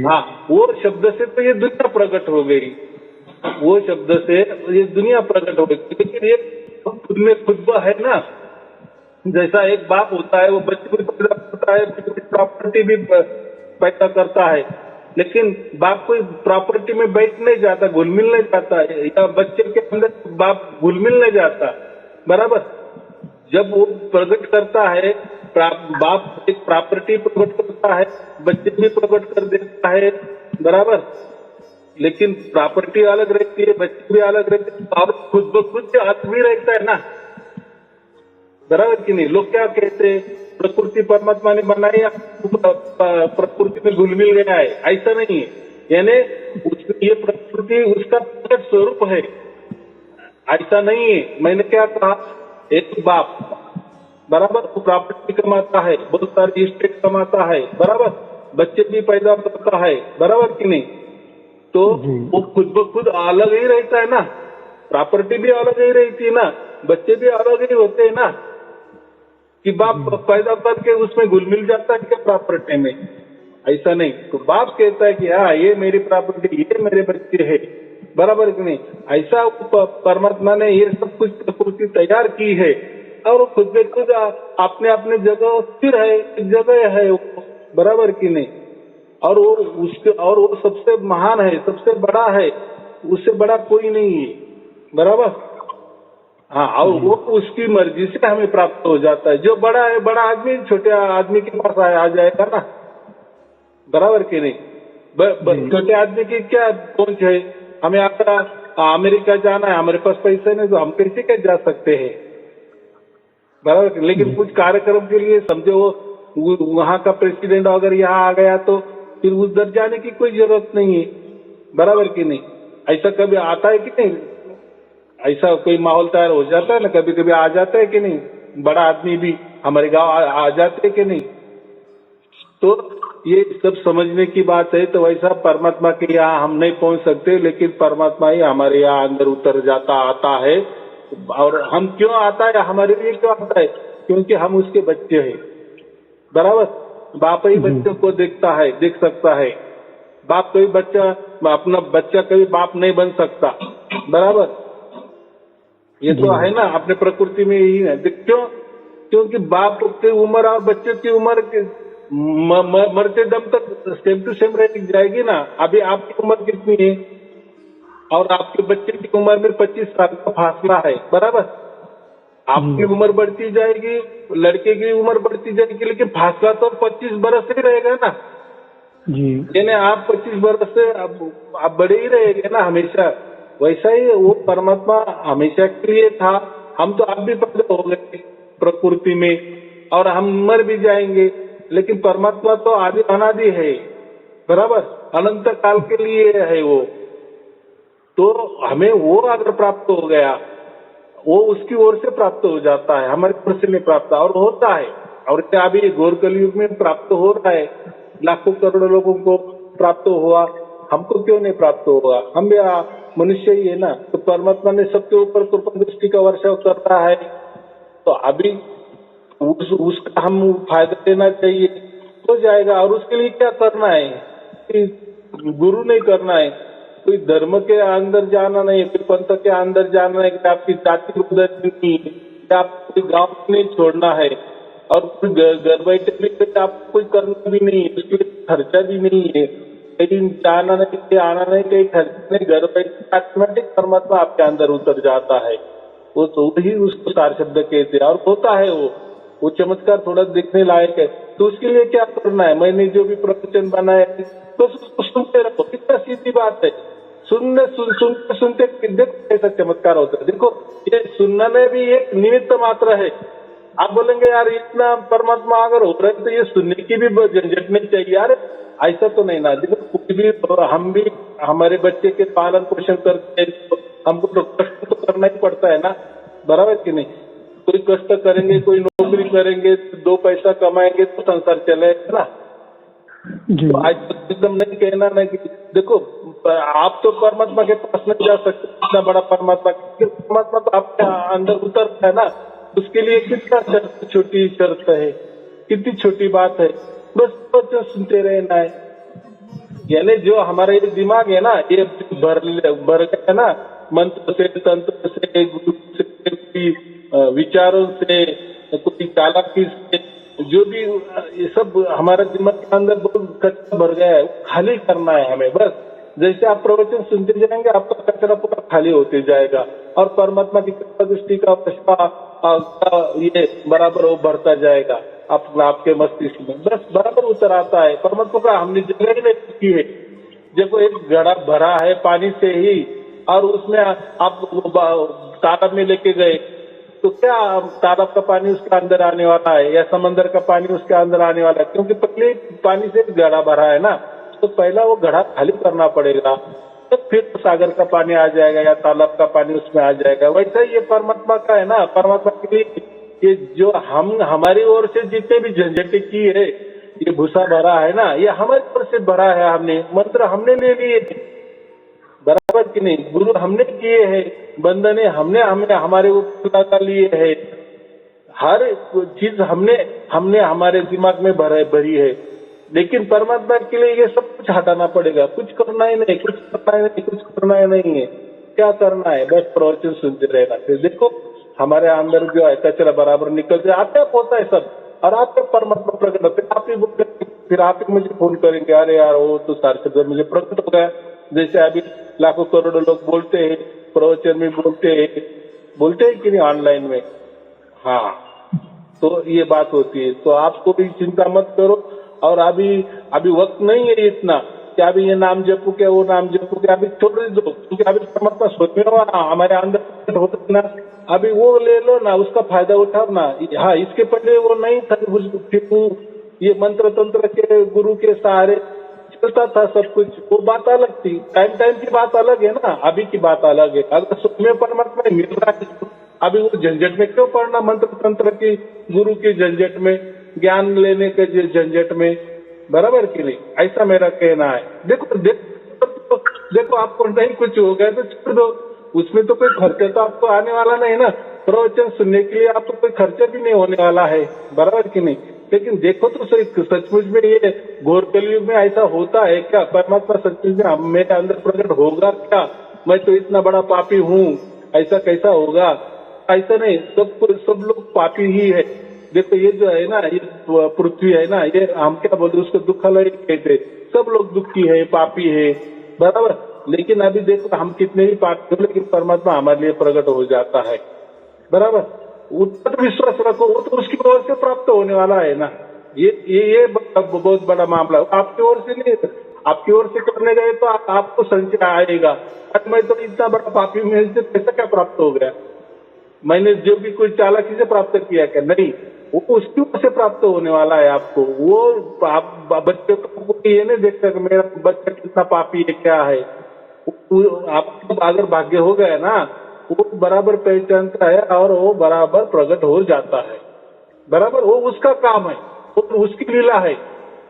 Speaker 1: हाँ, वो शब्द से तो ये दुनिया प्रकट हो गई, वो शब्द से ये दुनिया प्रकट हो गई। लेकिन ये खुद में खुद है ना, जैसा एक बाप होता है, वो बच्चे भी पैदा करता है, प्रॉपर्टी भी पैदा करता है, लेकिन बाप कोई प्रॉपर्टी में बैठ नहीं जाता, घुल मिल नहीं जाता, या बच्चे के अंदर बाप घुल मिल नहीं जाता, बराबर। जब वो प्रकट करता है, बाप एक प्रॉपर्टी प्रकट करता है, बच्चे भी प्रकट कर देता है, बराबर। लेकिन प्रॉपर्टी अलग रहती है, बच्चे भी अलग रहते हैं, और खुद ब खुद आदमी रहता है ना, बराबर कि नहीं? लोग क्या कहते हैं, प्रकृति परमात्मा ने बनाई, प्रकृति में घुल मिल गया है, ऐसा नहीं है। यानी ये प्रकृति उसका प्रकट स्वरूप है, ऐसा नहीं है। मैंने क्या कहा, एक बाप, बराबर, वो प्रॉपर्टी कमाता है, बहुत सारी स्टेट कमाता है, बराबर, बच्चे भी पैदा करता है, बराबर कि नहीं? तो
Speaker 2: जी।
Speaker 1: वो खुद ब खुद अलग ही रहता है ना, प्रॉपर्टी भी अलग ही रहती है ना, बच्चे भी अलग ही होते हैं ना, कि बाप पैदा करके उसमें घुल मिल जाता है क्या प्रॉपर्टी में? ऐसा नहीं। तो बाप कहता है कि हाँ ये मेरी प्रॉपर्टी, ये मेरे बच्चे है, बराबर कि नहीं? ऐसा परमात्मा ने ये सब कुछ प्रकृति तैयार की है और वो खुद में खुद अपने अपने जगह स्थिर है, एक जगह है वो, बराबर कि नहीं? और वो सबसे महान है, सबसे बड़ा है, उससे बड़ा कोई नहीं है, बराबर? हाँ, और वो उसकी मर्जी से हमें प्राप्त हो जाता है। जो बड़ा है, बड़ा आदमी छोटे आदमी के पास आ जाएगा ना, बराबर कि नहीं? छोटे आदमी की क्या पहुंच है? हमें आता अमेरिका जाना है, हमारे पास पैसे नहीं तो हम कैसे क्या जा सकते हैं, बराबर? लेकिन कुछ कार्यक्रम के लिए समझो वहां का प्रेसिडेंट अगर यहाँ आ गया तो फिर उधर जाने की कोई जरूरत नहीं है, बराबर कि नहीं? ऐसा कभी आता है कि नहीं? ऐसा कोई माहौल तैयार हो जाता है ना, कभी कभी आ जाता है कि नहीं? बड़ा आदमी भी हमारे गांव आ जाते हैं कि नहीं? तो ये सब समझने की बात है। तो वैसा परमात्मा के यहाँ हम नहीं पहुंच सकते, लेकिन परमात्मा ही हमारे यहाँ अंदर उतर जाता आता है। और हम क्यों आता है, हमारे लिए क्यों आता है? क्योंकि हम उसके बच्चे हैं, बराबर? बाप ही बच्चों को देखता है, देख सकता है। बाप कोई बच्चा, अपना बच्चा कभी बाप नहीं बन सकता, बराबर? ये तो है ना, अपने प्रकृति में यही है। क्यों? क्योंकि बाप की उम्र और बच्चे की उम्र मरते दम तक सेम टू सेम रह जाएगी ना। अभी आपकी उम्र कितनी है और आपके बच्चे की उम्र में 25 साल का फासला है, बराबर? आपकी उम्र बढ़ती जाएगी, लड़के की उम्र बढ़ती जाएगी, लेकिन फासला तो 25 बरस ही रहेगा ना
Speaker 2: जी।
Speaker 1: यानी आप 25 बरस से आप बड़े ही रहेंगे ना हमेशा। वैसा ही वो परमात्मा हमेशा के लिए था। हम तो अब भी पैदा हो गए प्रकृति में और हम मर भी जाएंगे, लेकिन परमात्मा तो आदि अनादि है, बराबर? अनंत काल के लिए है वो। तो हमें वो अगर प्राप्त हो गया, वो उसकी ओर से प्राप्त हो जाता है, हमारी ओर से नहीं प्राप्त और होता है। और क्या अभी घोर कलयुग में प्राप्त हो रहा है, लाखों करोड़ों लोगों को प्राप्त हुआ, हमको क्यों नहीं प्राप्त होगा? हम भी मनुष्य ही है ना। तो परमात्मा ने सबके ऊपर कृपा दृष्टि का वर्षाव करता है। तो अभी उसका हम फायदा लेना चाहिए, हो जाएगा। और उसके लिए क्या करना है? गुरु नहीं करना है, कोई धर्म के अंदर जाना नहीं, कोई पंथ के अंदर जाना है, कि आपकी जाति बदलनी नहीं है, कि आपको कोई गांव नहीं छोड़ना है, और कोई घर बैठे भी आपको कोई करना भी नहीं है, उसके लिए खर्चा भी नहीं है, कहीं जाना नहीं, कहीं आना नहीं, कहीं खर्चा नहीं, घर बैठे ऑटोमेटिक परमात्मा आपके अंदर उतर जाता है। वो तो वही उसको सार शब्द कहते हैं। और होता है वो चमत्कार थोड़ा देखने लायक है। तो उसके लिए क्या करना है? मैंने जो भी प्रवचन बनाया तो उसको सुनते रहो, कितना सीधी बात है। सुनते सुनते देखो कैसा चमत्कार होता है। देखो ये सुनना में भी एक निमित्त मात्र है। आप बोलेंगे यार इतना परमात्मा अगर हो रहा है तो ये सुनने की भी झंझट नहीं चाहिए यार, ऐसा तो नहीं ना। देखो कुछ भी हम भी हमारे बच्चे के पालन पोषण करते हैं, हमको तो कष्ट तो करना ही पड़ता है ना, बराबर कि नहीं? कोई कष्ट करेंगे, कोई नौकरी करेंगे, 2 पैसा कमाएंगे तो संसार चलेगा ना। तो आज एकदम नहीं कहना ना कि देखो आप तो परमात्मा के पास नहीं जा सकते, इतना बड़ा परमात्मा तो आपके अंदर उतरता है ना। उसके लिए कितना छोटी शर्त है, कितनी छोटी बात है, बस तो सुनते रहना है। यानी जो हमारा ये दिमाग है ना, ये भर गया ना मंत्र से, तंत्र से, गुरु से, विचारों से, कोई चालाकी से, जो भी ये सब हमारे दिमाग के अंदर बहुत कचरा भर गया है, खाली करना है हमें बस। जैसे आप प्रवचन सुनते जाएंगे आपका कचरा पूरा खाली होते जाएगा और परमात्मा की कृपा दृष्टि का ये बराबर वो बढ़ता जाएगा आपके मस्तिष्क में, बस बराबर उतर आता है। परमात्मा का हमने जगह ही नहीं की है। देखो एक घड़ा भरा है पानी से ही और उसमें आप तालाब में लेके गए तो क्या तालाब का पानी उसके अंदर आने वाला है या समंदर का पानी उसके अंदर आने वाला है? क्योंकि पहले पानी से घड़ा भरा है ना, तो पहला वो घड़ा खाली करना पड़ेगा, तो फिर सागर का पानी आ जाएगा या तालाब का पानी उसमें आ जाएगा। वैसा ही ये परमात्मा का है ना। परमात्मा के लिए ये जो हम हमारी ओर से जितने भी झंझट की है ये भूसा भरा है ना, ये हमारी ओर से भरा है, हमने मंत्र हमने ले लिए, बराबर कि नहीं? गुरु हमने किए हैं, बंधने हमने हमने हमारे ऊपर लगा लिए है, हर चीज हमने हमने हमारे दिमाग में भरी है। लेकिन परमात्मा के लिए ये सब कुछ हटाना पड़ेगा, कुछ करना ही नहीं, कुछ करना ही नहीं, कुछ करना ही नहीं है। क्या करना है? बस प्रवचन सुनते रहना। फिर देखो हमारे अंदर जो है कचरा बराबर निकल जाए, आप आप होता है सब, और आप परमात्मा प्रकट होते, आप ही बोलते, फिर आप ही मुझे फोन करेंगे, अरे यार वो तो सारे मुझे प्रकट हो गया। जैसे अभी लाखों करोड़ों लोग बोलते हैं, प्रवचन में बोलते हैं कि नहीं ऑनलाइन में। हाँ, तो ये बात होती है। तो आपको भी चिंता मत करो, और अभी वक्त नहीं है इतना कि अभी ये नाम जपू क्या वो नाम जपू क्या, अभी छोड़ दो, क्योंकि अभी परमात्मा सोचने वाला हमारे अंदर होता है ना, अभी वो ले लो ना, उसका फायदा उठाओ ना। हाँ, इसके पहले वो नहीं था, ये मंत्र तंत्र के गुरु के सहारे चलता था सब कुछ, वो बात अलग थी। टाइम की बात अलग है ना, अभी की बात अलग है। अगर सुख में परमात्मा मिल रहा है, अभी वो झंझट में क्यों पड़ना, मंत्र तंत्र की गुरु की झंझट में, ज्ञान लेने के झंझट में, बराबर कि नहीं? ऐसा मेरा कहना है। देखो आपको नहीं कुछ हो गया तो छोड़ दो, उसमें तो कोई खर्चा तो आपको आने वाला नहीं ना, प्रवचन सुनने के लिए आपको कोई खर्चा भी नहीं होने वाला है, बराबर कि नहीं? लेकिन देखो तो सही, सचमुच में ये घोर कलयुग में ऐसा होता है क्या? परमात्मा सचमुच में मेरे अंदर प्रकट होगा क्या? मैं तो इतना बड़ा पापी हूँ, ऐसा कैसा होगा? ऐसा नहीं, सब लोग पापी ही है। देखो ये जो है ना, ये पृथ्वी है ना, ये हम क्या बोलते उसको दुखालय कहते, सब लोग दुखी है, पापी है, बराबर। लेकिन अभी देखो हम कितने ही पापी हो, लेकिन परमात्मा हमारे लिए प्रकट हो जाता है, बराबर। उतना तो विश्वास रखो, वो तो उसकी ओर से प्राप्त होने वाला है ना। ये बहुत बड़ा मामला है, आपकी ओर से नहीं, आपकी ओर से करने गए तो आपको संशय आएगा, मैं तो इतना बड़ा पापी में से कैसा क्या प्राप्त हो गया, मैंने जो भी कोई चालाकी से प्राप्त किया क्या? नहीं, वो उसकी ओर से प्राप्त होने वाला है आपको। वो आप बच्चे को ये नहीं देखता कि मेरा बच्चा कितना पापी है क्या है, आपको अगर भाग्य हो गया ना, वो बराबर पहचानता है और वो बराबर प्रकट हो जाता है, बराबर। वो उसका काम है, वो उसकी लीला है,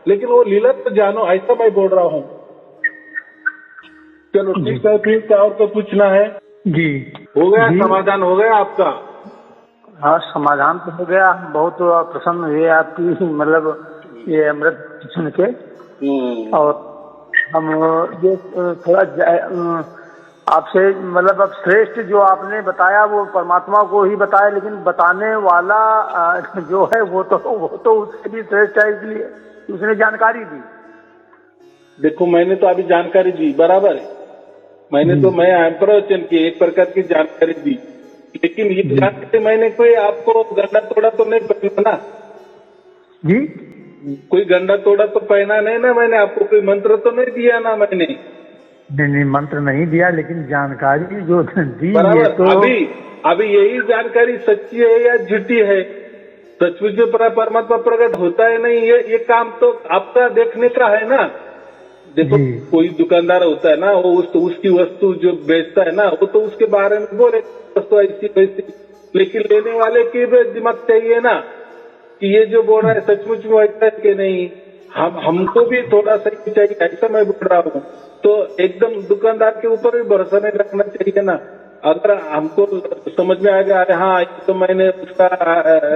Speaker 1: लेकिन वो लीला तो जानो, ऐसा मैं बोल रहा हूँ। चलो ठीक है, फिर क्या और तो पूछना है?
Speaker 2: जी
Speaker 1: हो गया,
Speaker 2: जी।
Speaker 1: समाधान हो गया आपका?
Speaker 2: हाँ, समाधान तो हो गया। बहुत प्रसन्न हुए आपकी मतलब ये अमृत सुन के। और हम ये थोड़ा आपसे मतलब अब श्रेष्ठ जो आपने बताया वो परमात्मा को ही बताया, लेकिन बताने वाला जो है वो तो उससे भी श्रेष्ठ है, इसलिए उसने जानकारी दी।
Speaker 1: देखो मैंने तो अभी जानकारी दी, बराबर है, मैंने तो मैं प्रवचन की एक प्रकार की जानकारी दी, लेकिन ये जानकारी मैंने कोई आपको गंदा तोड़ा तो नहीं पहना ना
Speaker 2: जी,
Speaker 1: कोई गंदा तोड़ा तो पहना नहीं ना, मैंने आपको कोई मंत्र तो नहीं दिया ना मैंने।
Speaker 2: नहीं मंत्र नहीं दिया, लेकिन जानकारी जो दी
Speaker 1: बराबर।
Speaker 2: तो
Speaker 1: अभी यही जानकारी सच्ची है या झूठी है? सचमुच में परमात्मा प्रकट होता है नहीं, ये काम तो आपका देखने का है ना। देखो कोई दुकानदार होता है ना, वो उसकी वस्तु जो बेचता है ना, वो तो उसके बारे में बोले वस्तु ऐसी वैसी, लेकिन लेने वाले की भी दिमाग चाहिए ना कि ये जो बोल रहा है सचमुच में वैसा है कि नहीं। हमको भी थोड़ा सही चाहिए, ऐसा मैं बोल रहा हूँ। तो एकदम दुकानदार के ऊपर भी भरोसा नहीं रखना चाहिए ना। अगर हमको समझ में आ गया, अरे हाँ तो मैंने उसका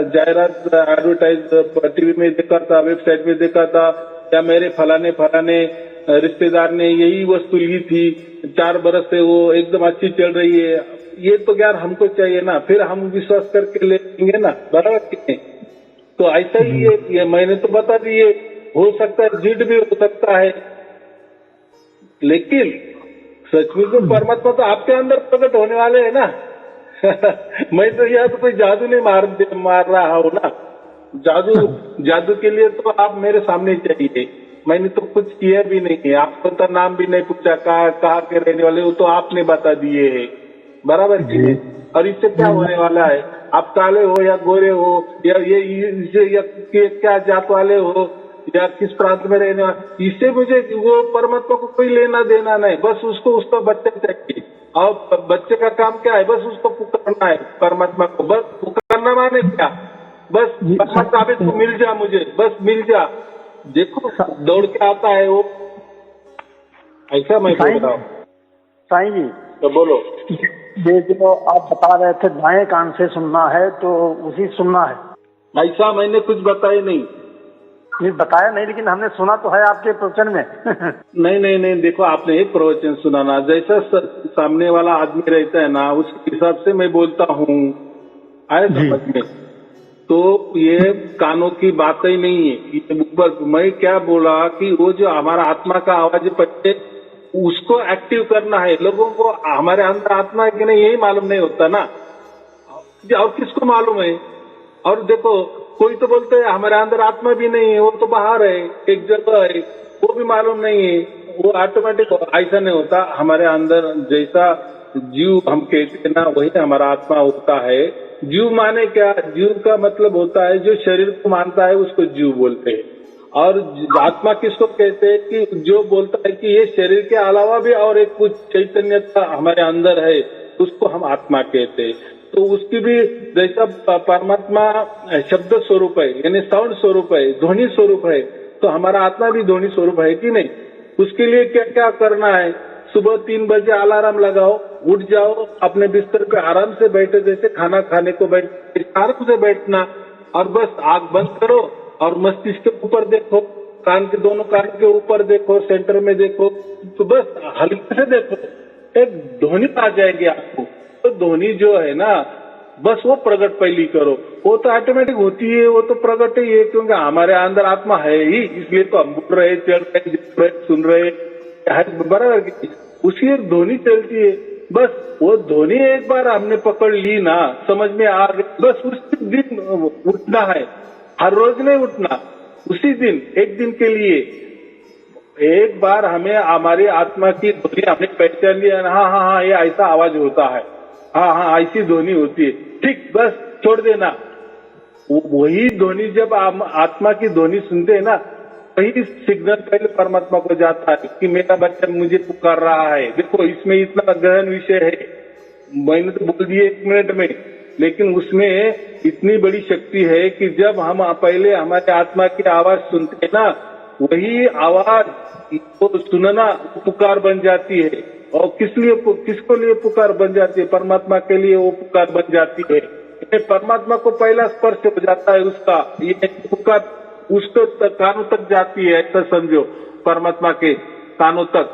Speaker 1: जाहिरात एडवर्टाइज टीवी में देखा था, वेबसाइट में देखा था, या मेरे फलाने रिश्तेदार ने यही वस्तु ली थी, 4 बरस से वो एकदम अच्छी चल रही है, ये तो यार हमको चाहिए ना, फिर हम विश्वास करके लेंगे ना, बराबर कि नहीं? तो ऐसा ही ये मैंने तो बता दिए, हो सकता है झूठ भी हो सकता है, लेकिन सचमुच में परमात्मा तो आपके अंदर प्रकट होने वाले है ना। मैं तो यह तो कोई जादू नहीं मार रहा हूँ ना, जादू के लिए तो आप मेरे सामने चाहिए, मैंने तो कुछ किया भी नहीं है, आपको तो नाम भी नहीं पूछा, कहाँ के रहने वाले हो, तो आपने बता दिए है, बराबर की नहीं? और इससे क्या होने वाला है? आप काले हो या गोरे हो या ये क्या जात वाले हो या किस प्रांत में रहने वाले, इससे मुझे वो परमात्मा को कोई लेना देना नहीं, बस उसको उसका बच्चा चाहिए। और बच्चे का काम क्या है? बस उसको पुकारना है परमात्मा को, बस पुकारना माने क्या? बस परमात्मा तू मिल जा मुझे, बस मिल जा, देखो दौड़ के आता है वो, ऐसा मैं बोल रहा हूँ।
Speaker 2: साईं जी,
Speaker 1: तो बोलो।
Speaker 2: ये जो आप बता रहे थे दाएं कान से सुनना है तो उसी सुनना है।
Speaker 1: ऐसा मैंने कुछ बताया नहीं।
Speaker 2: ये बताया नहीं, लेकिन हमने सुना तो है आपके प्रवचन में।
Speaker 1: नहीं नहीं नहीं, देखो आपने एक प्रवचन सुना ना, जैसा सामने वाला आदमी रहता है ना उसके हिसाब से मैं बोलता हूँ, आए समझ में। तो ये कानों की बात ही नहीं है, ये ऊपर मैं क्या बोला कि वो जो हमारा आत्मा का आवाज पहले उसको एक्टिव करना है। लोगों को हमारे अंदर आत्मा है कि नहीं यही मालूम नहीं होता ना, और किसको मालूम है। और देखो कोई तो बोलते हैं हमारे अंदर आत्मा भी नहीं है, वो तो बाहर है एक जगह है, वो भी मालूम नहीं है। वो ऑटोमेटिक ऐसा नहीं होता। हमारे अंदर जैसा जीव हम कहते हैं ना, वही हमारा आत्मा होता है। जीव माने क्या? जीव का मतलब होता है जो शरीर को मानता है उसको जीव बोलते हैं। और आत्मा किसको कहते हैं? कि जो बोलता है कि ये शरीर के अलावा भी और एक कुछ चैतन्य हमारे अंदर है, उसको हम आत्मा कहते हैं। तो उसकी भी जैसा परमात्मा शब्द स्वरूप है, यानी साउंड स्वरूप है, ध्वनि स्वरूप है, तो हमारा आत्मा भी ध्वनि स्वरूप है कि नहीं। उसके लिए क्या क्या करना है? सुबह 3 बजे अलार्म लगाओ, उठ जाओ, अपने बिस्तर पे आराम से बैठे, जैसे खाना खाने को बैठ आराम से बैठना, और बस आंख बंद करो और मस्तिष्क के ऊपर देखो, दोनों कान के ऊपर देखो, सेंटर में देखो, तो बस हल्के से देखो, एक ध्वनि आ जाएगी आपको। तो ध्वनि जो है ना, बस वो प्रकट पहली करो, वो तो ऑटोमेटिक होती है, वो तो प्रकट ही है, क्योंकि हमारे अंदर आत्मा है ही, इसलिए तो हम बोल रहे, चल रहे, देख रहे, सुन रहे, बराबर। उसी एक ध्वनि चलती है, बस वो ध्वनि एक बार हमने पकड़ ली ना, समझ में आ गई, बस उसी दिन उठना है, हर रोज नहीं उठना, उसी दिन, एक दिन के लिए एक बार हमें हमारी आत्मा की ध्वनि हमने पहचान लिया, हाँ हाँ हाँ ये ऐसा आवाज होता है, हाँ हाँ ऐसी ध्वनि होती है, ठीक, बस छोड़ देना। वही ध्वनि जब आत्मा की ध्वनि सुनते हैं ना, वही सिग्नल पहले परमात्मा को जाता है कि मेरा बच्चा मुझे पुकार रहा है। देखो इसमें इतना गहन विषय है, मैंने तो बोल दिया 1 मिनट में, लेकिन उसमें इतनी बड़ी शक्ति है कि जब हम पहले हमारे आत्मा की आवाज सुनते हैं ना, वही आवाज को सुनना पुकार बन जाती है। और किसको लिए पुकार बन जाती है? परमात्मा के लिए वो पुकार बन जाती है। परमात्मा को पहला स्पर्श हो जाता है उसका, ये पुकार उसको कानों तक जाती है, ऐसा समझो, परमात्मा के कानों तक।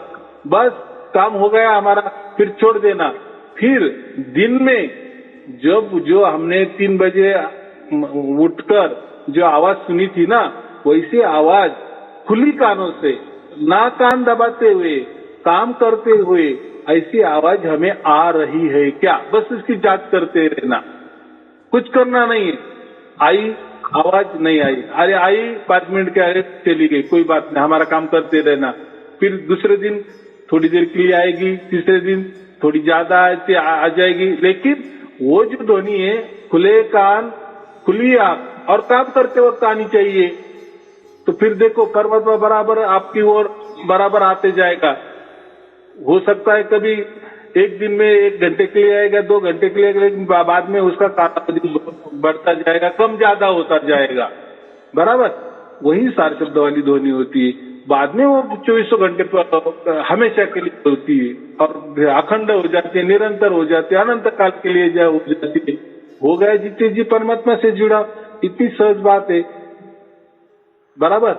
Speaker 1: बस काम हो गया हमारा, फिर छोड़ देना। फिर दिन में जब जो हमने 3 बजे उठकर जो आवाज सुनी थी ना, वैसी आवाज खुली कानों से, ना कान दबाते हुए, काम करते हुए, ऐसी आवाज हमें आ रही है क्या, बस इसकी जांच करते रहना, कुछ करना नहीं है। आई आवाज, नहीं आई, अरे आई 5 मिनट के आगे चली गई, कोई बात नहीं, हमारा काम करते रहना। फिर दूसरे दिन थोड़ी देर के लिए आएगी, तीसरे दिन थोड़ी ज्यादा आ जाएगी, लेकिन वो जो ध्वनि है, खुले कान खुली आंख और काम करते वक्त आनी चाहिए। तो फिर देखो परमात्मा बराबर आपकी ओर बराबर आते जाएगा। हो सकता है कभी एक दिन में 1 घंटे के लिए आएगा, 2 घंटे के लिए आएगा, लेकिन बाद में उसका कालावधि बढ़ता जाएगा, कम ज्यादा होता जाएगा, बराबर। वही सार शब्द वाली ध्वनि होती है, बाद में वो 24 घंटे पर हमेशा के लिए होती है और अखंड हो जाती है, निरंतर हो जाती है, अनंत काल के लिए हो जाती है। हो गया जितने जी परमात्मा से जुड़ा, इतनी सहज बात है, बराबर।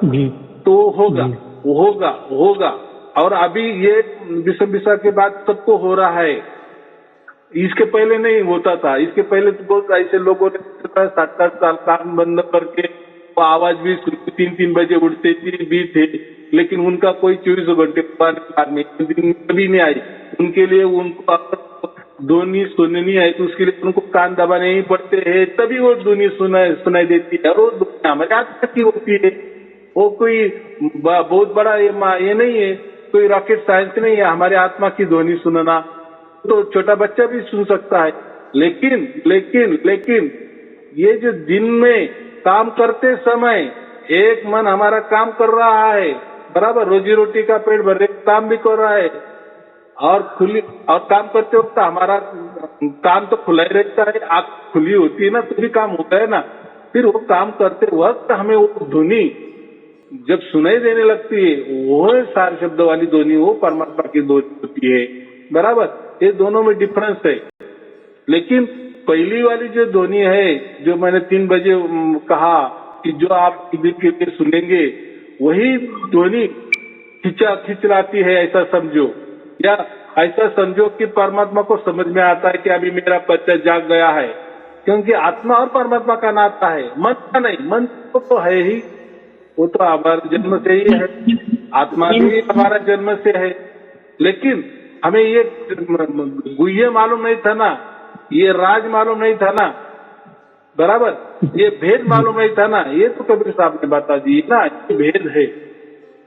Speaker 1: तो होगा, होगा होगा। और अभी ये विषम के बाद सबको हो रहा है, इसके पहले नहीं होता था। इसके पहले तो बहुत ऐसे लोगों ने 7-7 साल कान बंद करके वो आवाज भी 3-3 बजे उठते भी थे, लेकिन उनका कोई 24 घंटे कभी नहीं आई। उनके लिए उनको ध्वनि सुननी है तो उसके लिए उनको कान दबाने ही पड़ते हैं, तभी वो ध्वनि सुनाई देती है। और वो ध्वनि हमारे हाथ की होती है, वो कोई बहुत बड़ा ये नहीं है, कोई रॉकेट साइंस नहीं है हमारे आत्मा की ध्वनि सुनना, तो छोटा बच्चा भी सुन सकता है। लेकिन ये जो दिन में काम करते समय एक मन हमारा काम कर रहा है, बराबर, रोजी रोटी का पेट भर रहे, काम भी कर रहा है, और काम करते वक्त हमारा कान तो खुला ही रहता है, आंख खुली होती है ना, तो भी काम होता है ना। फिर वो काम करते वक्त हमें वो ध्वनि जब सुनाई देने लगती है वो सार शब्द वाली ध्वनि, वो परमात्मा की ध्वनि होती है। बराबर, ये दोनों में डिफरेंस है। लेकिन पहली वाली जो ध्वनि है, जो मैंने 3 बजे कहा कि जो आप दिल के लिए सुनेंगे, वही ध्वनि खिंचलाती है, ऐसा समझो। या ऐसा समझो कि परमात्मा को समझ में आता है कि अभी मेरा बच्चा जाग गया है, क्योंकि आत्मा और परमात्मा का नाता है, मन का नहीं। मन तो है ही, वो तो हमारे जन्म से ही है, आत्मा भी हमारा जन्म से है। लेकिन हमें ये गुह्य मालूम नहीं था ना, ये राज मालूम नहीं था ना, बराबर, ये भेद मालूम नहीं था ना। ये तो कबीर साहब ने बता दी ना, ये भेद है।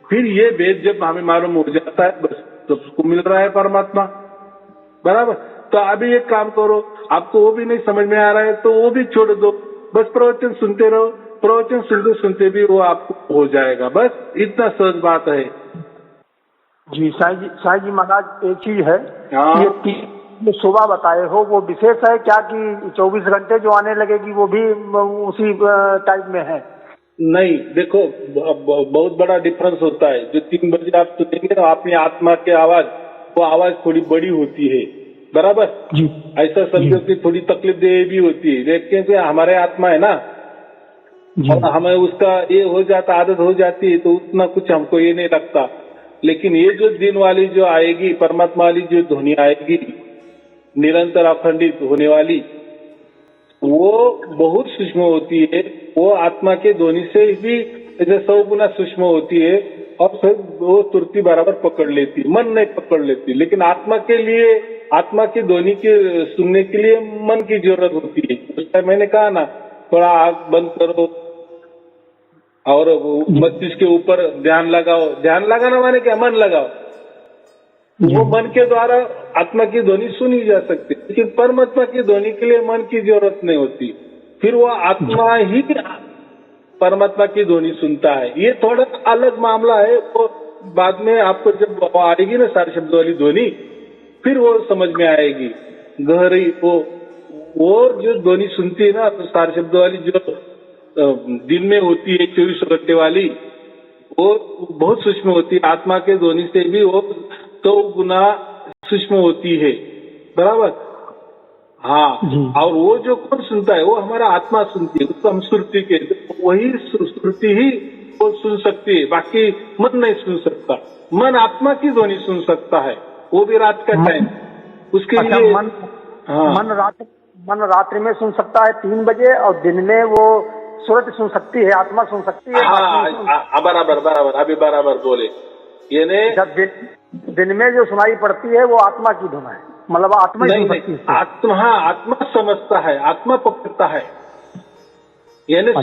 Speaker 1: फिर ये भेद जब हमें मालूम हो जाता है, बस सबको मिल रहा है परमात्मा। बराबर, तो अभी एक काम करो, आपको वो भी नहीं समझ में आ रहा है तो वो भी छोड़ दो, बस प्रवचन सुनते रहो। प्रवचन सुनते सुनते भी वो आपको हो जाएगा। बस इतना सहज बात है
Speaker 2: जी। साईं जी महाराज, एक चीज है,
Speaker 1: हाँ।
Speaker 2: ये 3 सुबह बताए हो वो विशेष है क्या कि 24 घंटे जो आने लगेगी वो भी उसी टाइप में है?
Speaker 1: नहीं, देखो बहुत बड़ा डिफरेंस होता है। जो 3 बजे आप सुनेंगे ना अपनी आत्मा की आवाज, वो आवाज थोड़ी बड़ी होती है। बराबर
Speaker 2: जी।
Speaker 1: ऐसा समझो कि थोड़ी तकलीफ दे भी होती है, लेकिन हमारे आत्मा है ना, और हमें उसका ये हो जाता, आदत हो जाती है, तो उतना कुछ हमको ये नहीं लगता। लेकिन ये जो दिन वाली जो आएगी, परमात्मा वाली जो ध्वनि आएगी, निरंतर अखंडित होने वाली, वो बहुत सूक्ष्म होती है। वो आत्मा के ध्वनि से भी जैसे 100 गुना सूक्ष्म होती है, और फिर वो तुरती बराबर पकड़ लेती, मन नहीं पकड़ लेती। लेकिन आत्मा के लिए, आत्मा की ध्वनि के सुनने के लिए मन की जरूरत होती है। उस टाइम मैंने कहा ना, थोड़ा आंख बंद करो और मस्तिष्क के ऊपर ध्यान लगाओ। ध्यान लगाना माने क्या, मन लगाओ। वो मन के द्वारा आत्मा की ध्वनि सुनी जा सकती है, लेकिन परमात्मा की ध्वनि के लिए मन की जरूरत नहीं होती। फिर वो आत्मा ही परमात्मा की ध्वनि सुनता है। ये थोड़ा अलग मामला है, वो बाद में आपको जब आएगी ना सारे शब्द वाली ध्वनि, फिर वो समझ में आएगी गहरी। वो जो ध्वनि सुनती है ना, तो सारे शब्द वाली जो दिन में होती है 24 घंटे वाली, वो बहुत सूक्ष्म होती है। आत्मा के ध्वनि से भी वो 100 गुना सूक्ष्म होती है। बराबर, हाँ। और वो जो कौन सुनता है, वो हमारा आत्मा सुनती है, उसको हम श्रुति कहते हैं। वही श्रुति ही वो सुन सकती है, बाकी मन नहीं सुन सकता। मन आत्मा की ध्वनि सुन सकता है, वो भी रात का टाइम। उसके लिए
Speaker 2: मन रात्रि में सुन सकता है 3 बजे, और दिन में वो सूरत सुन सकती है, आत्मा सुन सकती है।
Speaker 1: हाँ, बराबर, अभी बराबर बोले। ये ने
Speaker 2: जब दिन में जो सुनाई पड़ती है वो आत्मा की धुन है, मतलब आत्मा ही सुन सकती है।
Speaker 1: आत्मा, हाँ, आत्मा समझता है, आत्मा पकड़ता है। यानी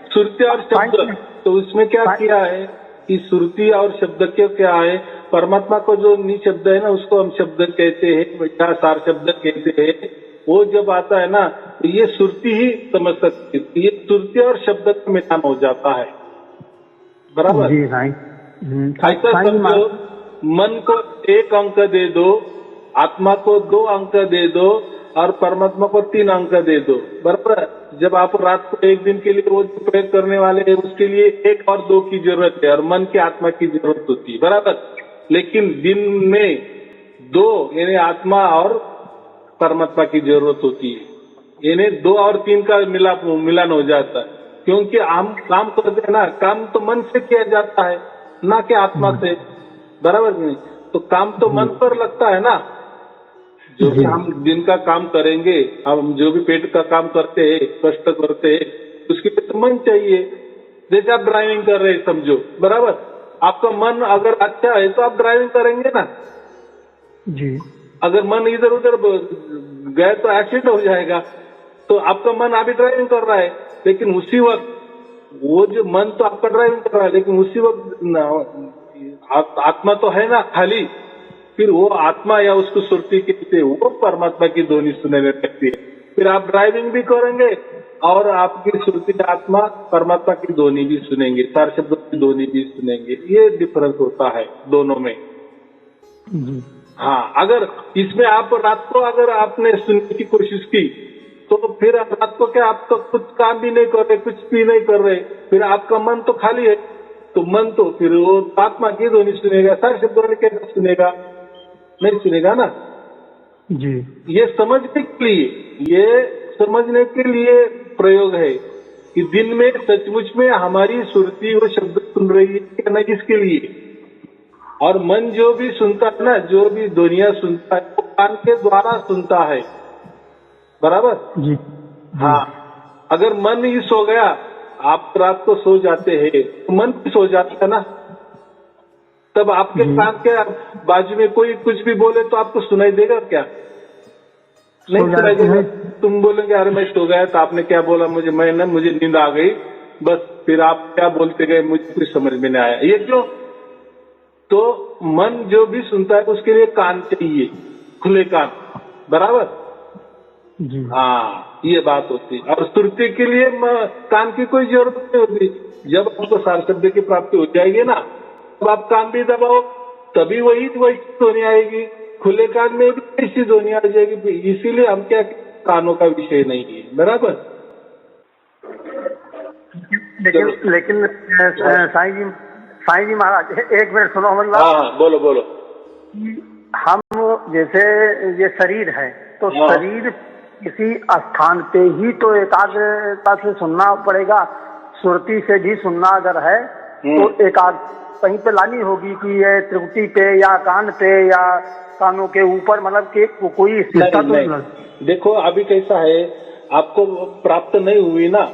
Speaker 1: सुरती और शब्द, तो इसमें क्या किया है कि सुरती और शब्द क्या है, परमात्मा को जो निशब्द है ना, उसको हम शब्द कहते हैं, या सार शब्द कहते हैं। वो जब आता है ना, तो ये सुरती ही समझ सकती है। ये सुरती और शब्द का मिलान हो जाता है। बराबर
Speaker 2: जी।
Speaker 1: ऐसा समझो, मन को 1 अंक दे दो, आत्मा को 2 अंक दे दो, और परमात्मा को 3 अंक दे दो। बराबर, जब आप रात को 1 दिन के लिए वो प्रयोग करने वाले हैं, उसके लिए 1 और 2 की जरूरत है, और मन की आत्मा की जरूरत होती है। बराबर, लेकिन दिन में 2 यानी आत्मा और परमात्मा की जरूरत होती है। यानी 2 और 3 का मिलान हो जाता है, क्योंकि हम काम करते हैं ना, काम तो मन से किया जाता है, ना कि आत्मा से। बराबर नहीं, तो काम तो मन पर लगता है ना। जो भी हम दिन का काम करेंगे, हम जो भी पेट का काम करते हैं, कष्ट करते हैं, उसके लिए तो मन चाहिए। जैसे आप ड्राइविंग कर रहे हैं समझो, बराबर, आपका मन अगर अच्छा है तो आप ड्राइविंग करेंगे ना
Speaker 2: जी।
Speaker 1: अगर मन इधर उधर गए तो एक्सीडेंट हो जाएगा। तो आपका मन अभी ड्राइविंग कर रहा है, लेकिन उसी वक्त वो जो मन तो आपका ड्राइविंग कर रहा है, लेकिन उसी वक्त आत्मा तो है ना खाली। फिर वो आत्मा या उसको सुरती कहते हैं, वो परमात्मा की ध्वनि सुनने लगती है। फिर आप ड्राइविंग भी करेंगे और आपकी सुरती आत्मा परमात्मा की ध्वनि भी सुनेंगे, सार शब्दों की ध्वनि भी सुनेंगे। ये डिफरेंस होता है दोनों में। हाँ, अगर इसमें आप रात को अगर आपने सुनने की कोशिश की, तो फिर रात को क्या आप तो कुछ काम भी नहीं कर रहे, कुछ भी नहीं कर रहे, फिर आपका मन तो खाली है। तो मन तो फिर वो आत्मा की ध्वनि सुनेगा, सार शब्द वाले कैसे सुनेगा? नहीं सुनेगा ना।
Speaker 2: जी
Speaker 1: ये समझने के लिए प्रयोग है कि दिन में सचमुच में हमारी सुरती वो शब्द सुन रही है क्या नहीं, इसके लिए। और मन जो भी सुनता है ना, जो भी ध्वनियां सुनता है वो कान के द्वारा सुनता है, बराबर।
Speaker 2: जी
Speaker 1: हाँ, अगर मन ही सो गया, आप रात को सो जाते हैं तो मन भी सो जाता है ना, तब आपके कान के बाजू में कोई कुछ भी बोले तो आपको सुनाई देगा क्या? नहीं सुनाई देगा। तुम बोलेंगे अरे मैं सो गया, तो आपने क्या बोला, मुझे नींद आ गई, बस। फिर आप क्या बोलते गए मुझे कुछ समझ में नहीं आया। ये क्यों? तो मन जो भी सुनता है उसके लिए कान चाहिए, खुले कान, बराबर।
Speaker 2: जी
Speaker 1: हाँ, ये बात होती है। और श्रुति के लिए कान की कोई जरूरत नहीं होती। जब आपको सार शब्द की प्राप्ति हो जाएगी ना, तब आप कान भी दबाओ, तभी वही ध्वनि आएगी। खुले कान में भी ऐसी ध्वनि आ जाएगी। इसीलिए हम क्या, कानों का विषय नहीं है, बराबर।
Speaker 2: लेकिन साईं जी महाराज, एक मिनट सुनो हमारी बात।
Speaker 1: हाँ, बोलो बोलो।
Speaker 2: हम जैसे ये शरीर है, तो शरीर किसी स्थान पे ही तो एकाग्रता से सुनना पड़ेगा। सुरती से भी सुनना अगर है तो एकाग्र कहीं पे लानी होगी कि ये त्रुटि पे या कान पे या कानों के ऊपर, मतलब कि कोई स्थिरता तो नहीं।
Speaker 1: देखो अभी कैसा है, आपको प्राप्त नहीं हुई ना,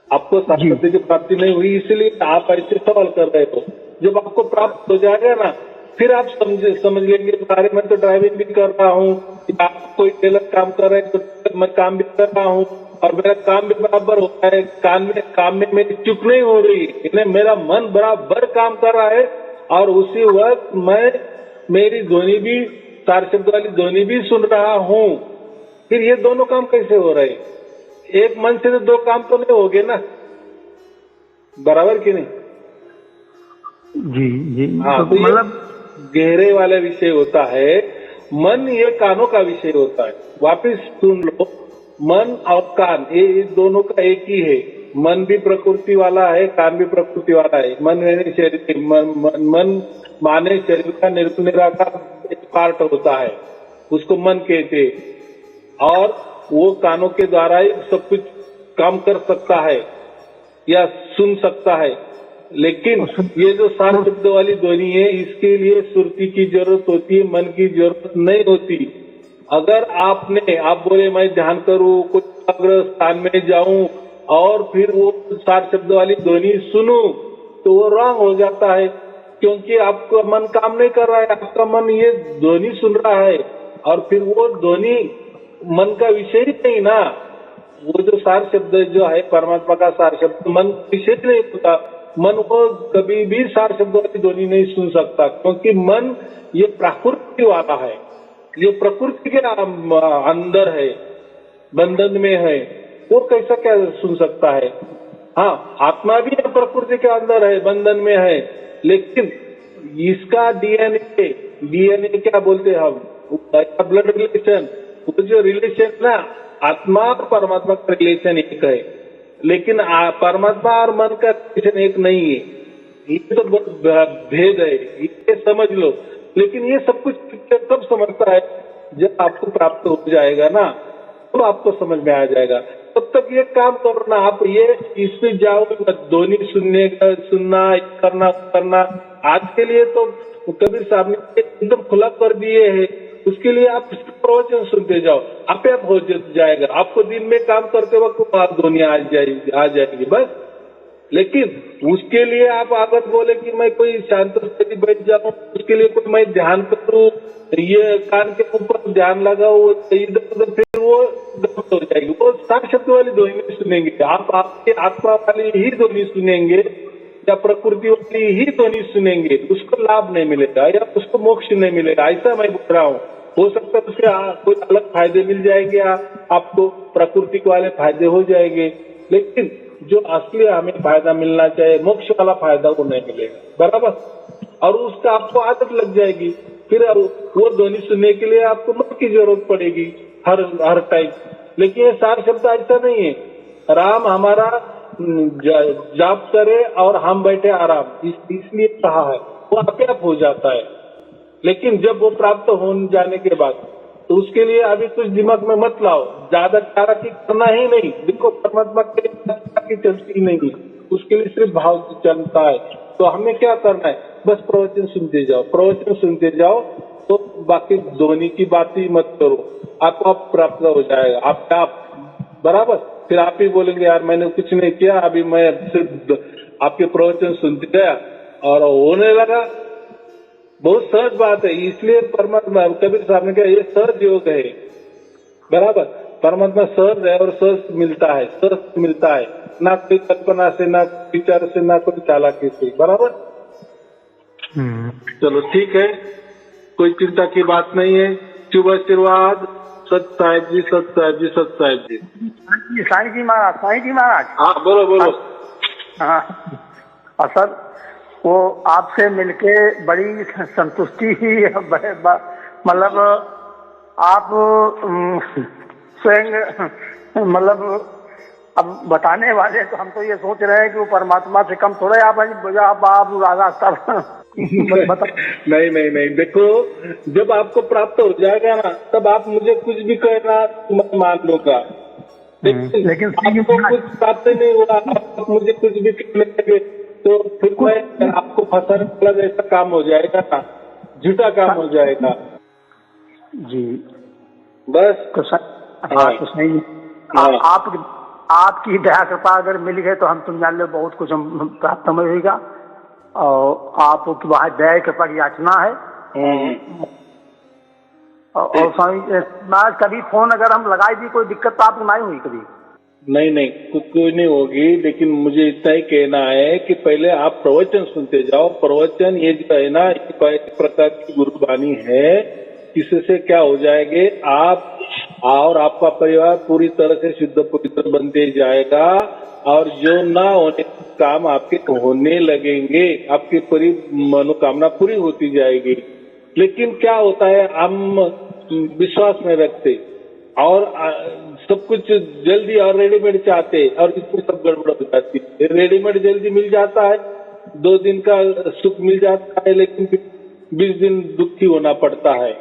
Speaker 1: आपको साक्षात्कार की प्राप्ति नहीं हुई, इसलिए आप ऐसे सवाल कर रहे हो। जब आपको प्राप्त हो जाएगा ना, फिर आप समझ लेंगे, अरे मैं तो ड्राइविंग भी कर रहा हूँ, आप कोई गलत काम कर रहे हैं तो मैं काम भी कर रहा हूँ और मेरा काम भी बराबर होता है। काम में मेरी चुप नहीं हो रही, इसलिए मेरा मन बराबर काम कर रहा है और उसी वक्त मैं मेरी ध्वनि भी, सार शब्द वाली ध्वनि भी सुन रहा हूँ। फिर ये दोनों काम कैसे हो रहे? एक मन से तो दो काम तो नहीं हो गए ना, बराबर कि नहीं?
Speaker 2: जी जी।
Speaker 1: हाँ, तो मतलब गहरे वाला विषय होता है। मन ये कानों का विषय होता है। वापिस सुन लो, मन और कान ये दोनों का एक ही है। मन भी प्रकृति वाला है, कान भी प्रकृति वाला है। मन माने शरीर का निरंतर एक पार्ट होता है, उसको मन कहते, और वो कानों के द्वारा ही सब कुछ काम कर सकता है या सुन सकता है। लेकिन ये जो सार शब्द वाली ध्वनि है, इसके लिए सुरती की जरूरत होती है, मन की जरूरत नहीं होती। अगर आप बोले मैं ध्यान करूं, कुछ अग्र स्थान में जाऊं और फिर वो सार शब्द वाली ध्वनि सुनूं, तो वो रॉन्ग हो जाता है, क्योंकि आपका मन काम नहीं कर रहा है, आपका मन ये ध्वनि सुन रहा है और फिर वो ध्वनि मन का विषय ही नहीं ना। वो जो सार शब्द जो है परमात्मा का सार शब्द मन विषय नहीं होता। मन को कभी भी सार शब्दों की ध्वनि नहीं सुन सकता, क्योंकि मन ये प्रकृति वाला है, ये प्रकृति के अंदर है, बंधन में है। वो कैसा क्या सुन सकता है? हाँ, आत्मा भी प्रकृति के अंदर है, बंधन में है, लेकिन इसका डीएनए क्या बोलते हैं हम, ब्लड रिलेशन, वो जो रिलेशन ना, आत्मा और परमात्मा का रिलेशन एक है, लेकिन परमात्मा और मन का रिलेशन एक नहीं है। ये तो भेद है, ये समझ लो। लेकिन ये सब कुछ कब समझता है? जब आपको प्राप्त हो जाएगा ना, तो आपको समझ में आ जाएगा। तब तक ये काम करो ना, आप ये इसमें जाओ, ध्वनि सुनना करना। आज के लिए तो कबीर साहब ने एकदम खुला कर दिए है, उसके लिए आप प्रवचन सुनते जाओ, आपे आप हो जाएगा। आपको दिन में काम करते वक्त आप ध्वनि आ जाएगी बस। लेकिन उसके लिए आप आगत बोले कि मैं कोई शांत स्थिति बैठ जाऊं, उसके लिए कोई मैं ध्यान करूं, ये कान के ऊपर ध्यान लगाओ, इधर उधर, फिर वो गलत हो जाएगी। वो सार शब्द वाली ध्वनि सुनेंगे आप, आपके आत्मा वाली ही ध्वनि सुनेंगे या प्रकृति वाली ही ध्वनि सुनेंगे, उसको लाभ नहीं मिलेगा या उसको मोक्ष नहीं मिलेगा। ऐसा मैं बोल रहा हूँ। हो सकता है उसके कोई अलग फायदे मिल जाएंगे, आपको प्रकृति वाले फायदे हो जाएंगे, लेकिन जो असली हमें फायदा मिलना चाहिए, मोक्ष वाला फायदा, वो नहीं मिलेगा, बराबर। और उसका आपको आदत लग जाएगी, फिर वो ध्वनि सुनने के लिए आपको मन की जरूरत पड़ेगी हर टाइम। लेकिन ये सार शब्द ऐसा नहीं है। राम हमारा जाप करे और हम बैठे आराम, इसलिए कहा है, वो अपने आप हो जाता है। लेकिन जब वो प्राप्त हो जाने के बाद तो उसके लिए अभी कुछ दिमाग में मत लाओ, ज्यादा चालाकी करना ही नहीं। देखो परमात्मा के लिए चालाकी चलती नहीं, उसके लिए सिर्फ भाव चलता है। तो हमें क्या करना है, बस प्रवचन सुनते जाओ, प्रवचन सुनते जाओ, तो बाकी ध्वनि की बात ही मत करो, आपको आप प्राप्त हो जाएगा आप बराबर। फिर आप ही बोलेंगे यार मैंने कुछ नहीं किया, अभी मैं सिर्फ आपके प्रवचन सुनते गया और होने लगा। बहुत सहज बात है, इसलिए परमात्मा कबीर साहब ने कहा ये सहज योग है, बराबर। परमात्मा सहज है और सहज मिलता है, सहज मिलता है, ना कोई कल्पना से, ना विचार से, ना कोई चालाकी से, बराबर। चलो ठीक है, कोई चिंता की बात नहीं है। शुभ आशीर्वाद। सत साहिब जी, सत साहिब जी, सत साहिब जी।
Speaker 2: साईं जी महाराज, साईं जी महाराज।
Speaker 1: हाँ बोलो बोलो।
Speaker 2: हाँ, और सर वो आपसे मिलके बड़ी संतुष्टि ही मतलब आप स्वयं मतलब अब बताने वाले तो हम तो ये सोच रहे हैं कि वो परमात्मा से कम थोड़े आप रास्ता बता।
Speaker 1: नहीं नहीं नहीं, देखो जब आपको प्राप्त हो जाएगा ना तब आप मुझे कुछ भी कहना मैं मान लूंगा, लेकिन आपको कुछ प्राप्त नहीं हुआ, आप मुझे कुछ भी कहने लगे तो फिर मैं आपको फंसाने वाला जैसा काम हो जाएगा ना, झूठा काम हो जाएगा
Speaker 2: जी।
Speaker 1: बस
Speaker 2: तो सही आपकी दया कृपा अगर मिल गए तो हम तुम जान लो बहुत कुछ हम प्राप्त होगा, और आपकी वहाँ दया कृपा की याचना है। और स्वामी कभी फोन अगर हम लगाई दी कोई दिक्कत तो आपको नहीं हुई कभी?
Speaker 1: नहीं नहीं, कोई नहीं होगी, लेकिन मुझे इतना ही कहना है कि पहले आप प्रवचन सुनते जाओ। प्रवचन ये जो है ना, एक प्रकार की गुरुबानी है, इससे क्या हो जाएंगे आप और आपका परिवार पूरी तरह से शुद्ध पवित्र बनते जाएगा, और जो ना होने काम आपके होने लगेंगे, आपकी पूरी मनोकामना पूरी होती जाएगी। लेकिन क्या होता है, हम विश्वास में रखते और सब कुछ जल्दी और रेडीमेड चाहते, और इसमें सब गड़बड़ हो जाती है। रेडीमेड जल्दी मिल जाता है, 2 दिन का सुख मिल जाता है, लेकिन 20 दिन दुखी होना पड़ता है।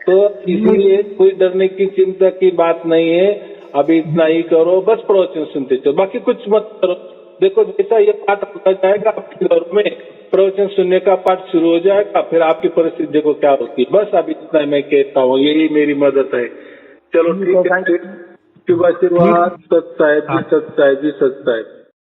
Speaker 1: तो इसलिए कोई डरने की चिंता की बात नहीं है, अभी इतना ही करो, बस प्रवचन सुनते चलो, बाकी कुछ मत करो। देखो जैसा ये पाठ होता जाएगा आपके घर में, प्रवचन सुनने का पाठ शुरू हो जाएगा, फिर आपकी परिस्थिति देखो क्या होती है। बस अभी इतना मैं कहता हूँ, यही मेरी मदद है। चलो ठीक है, शुभ आशीर्वाद। सत साहिब जी, सत साहिब जी, सत साहिब।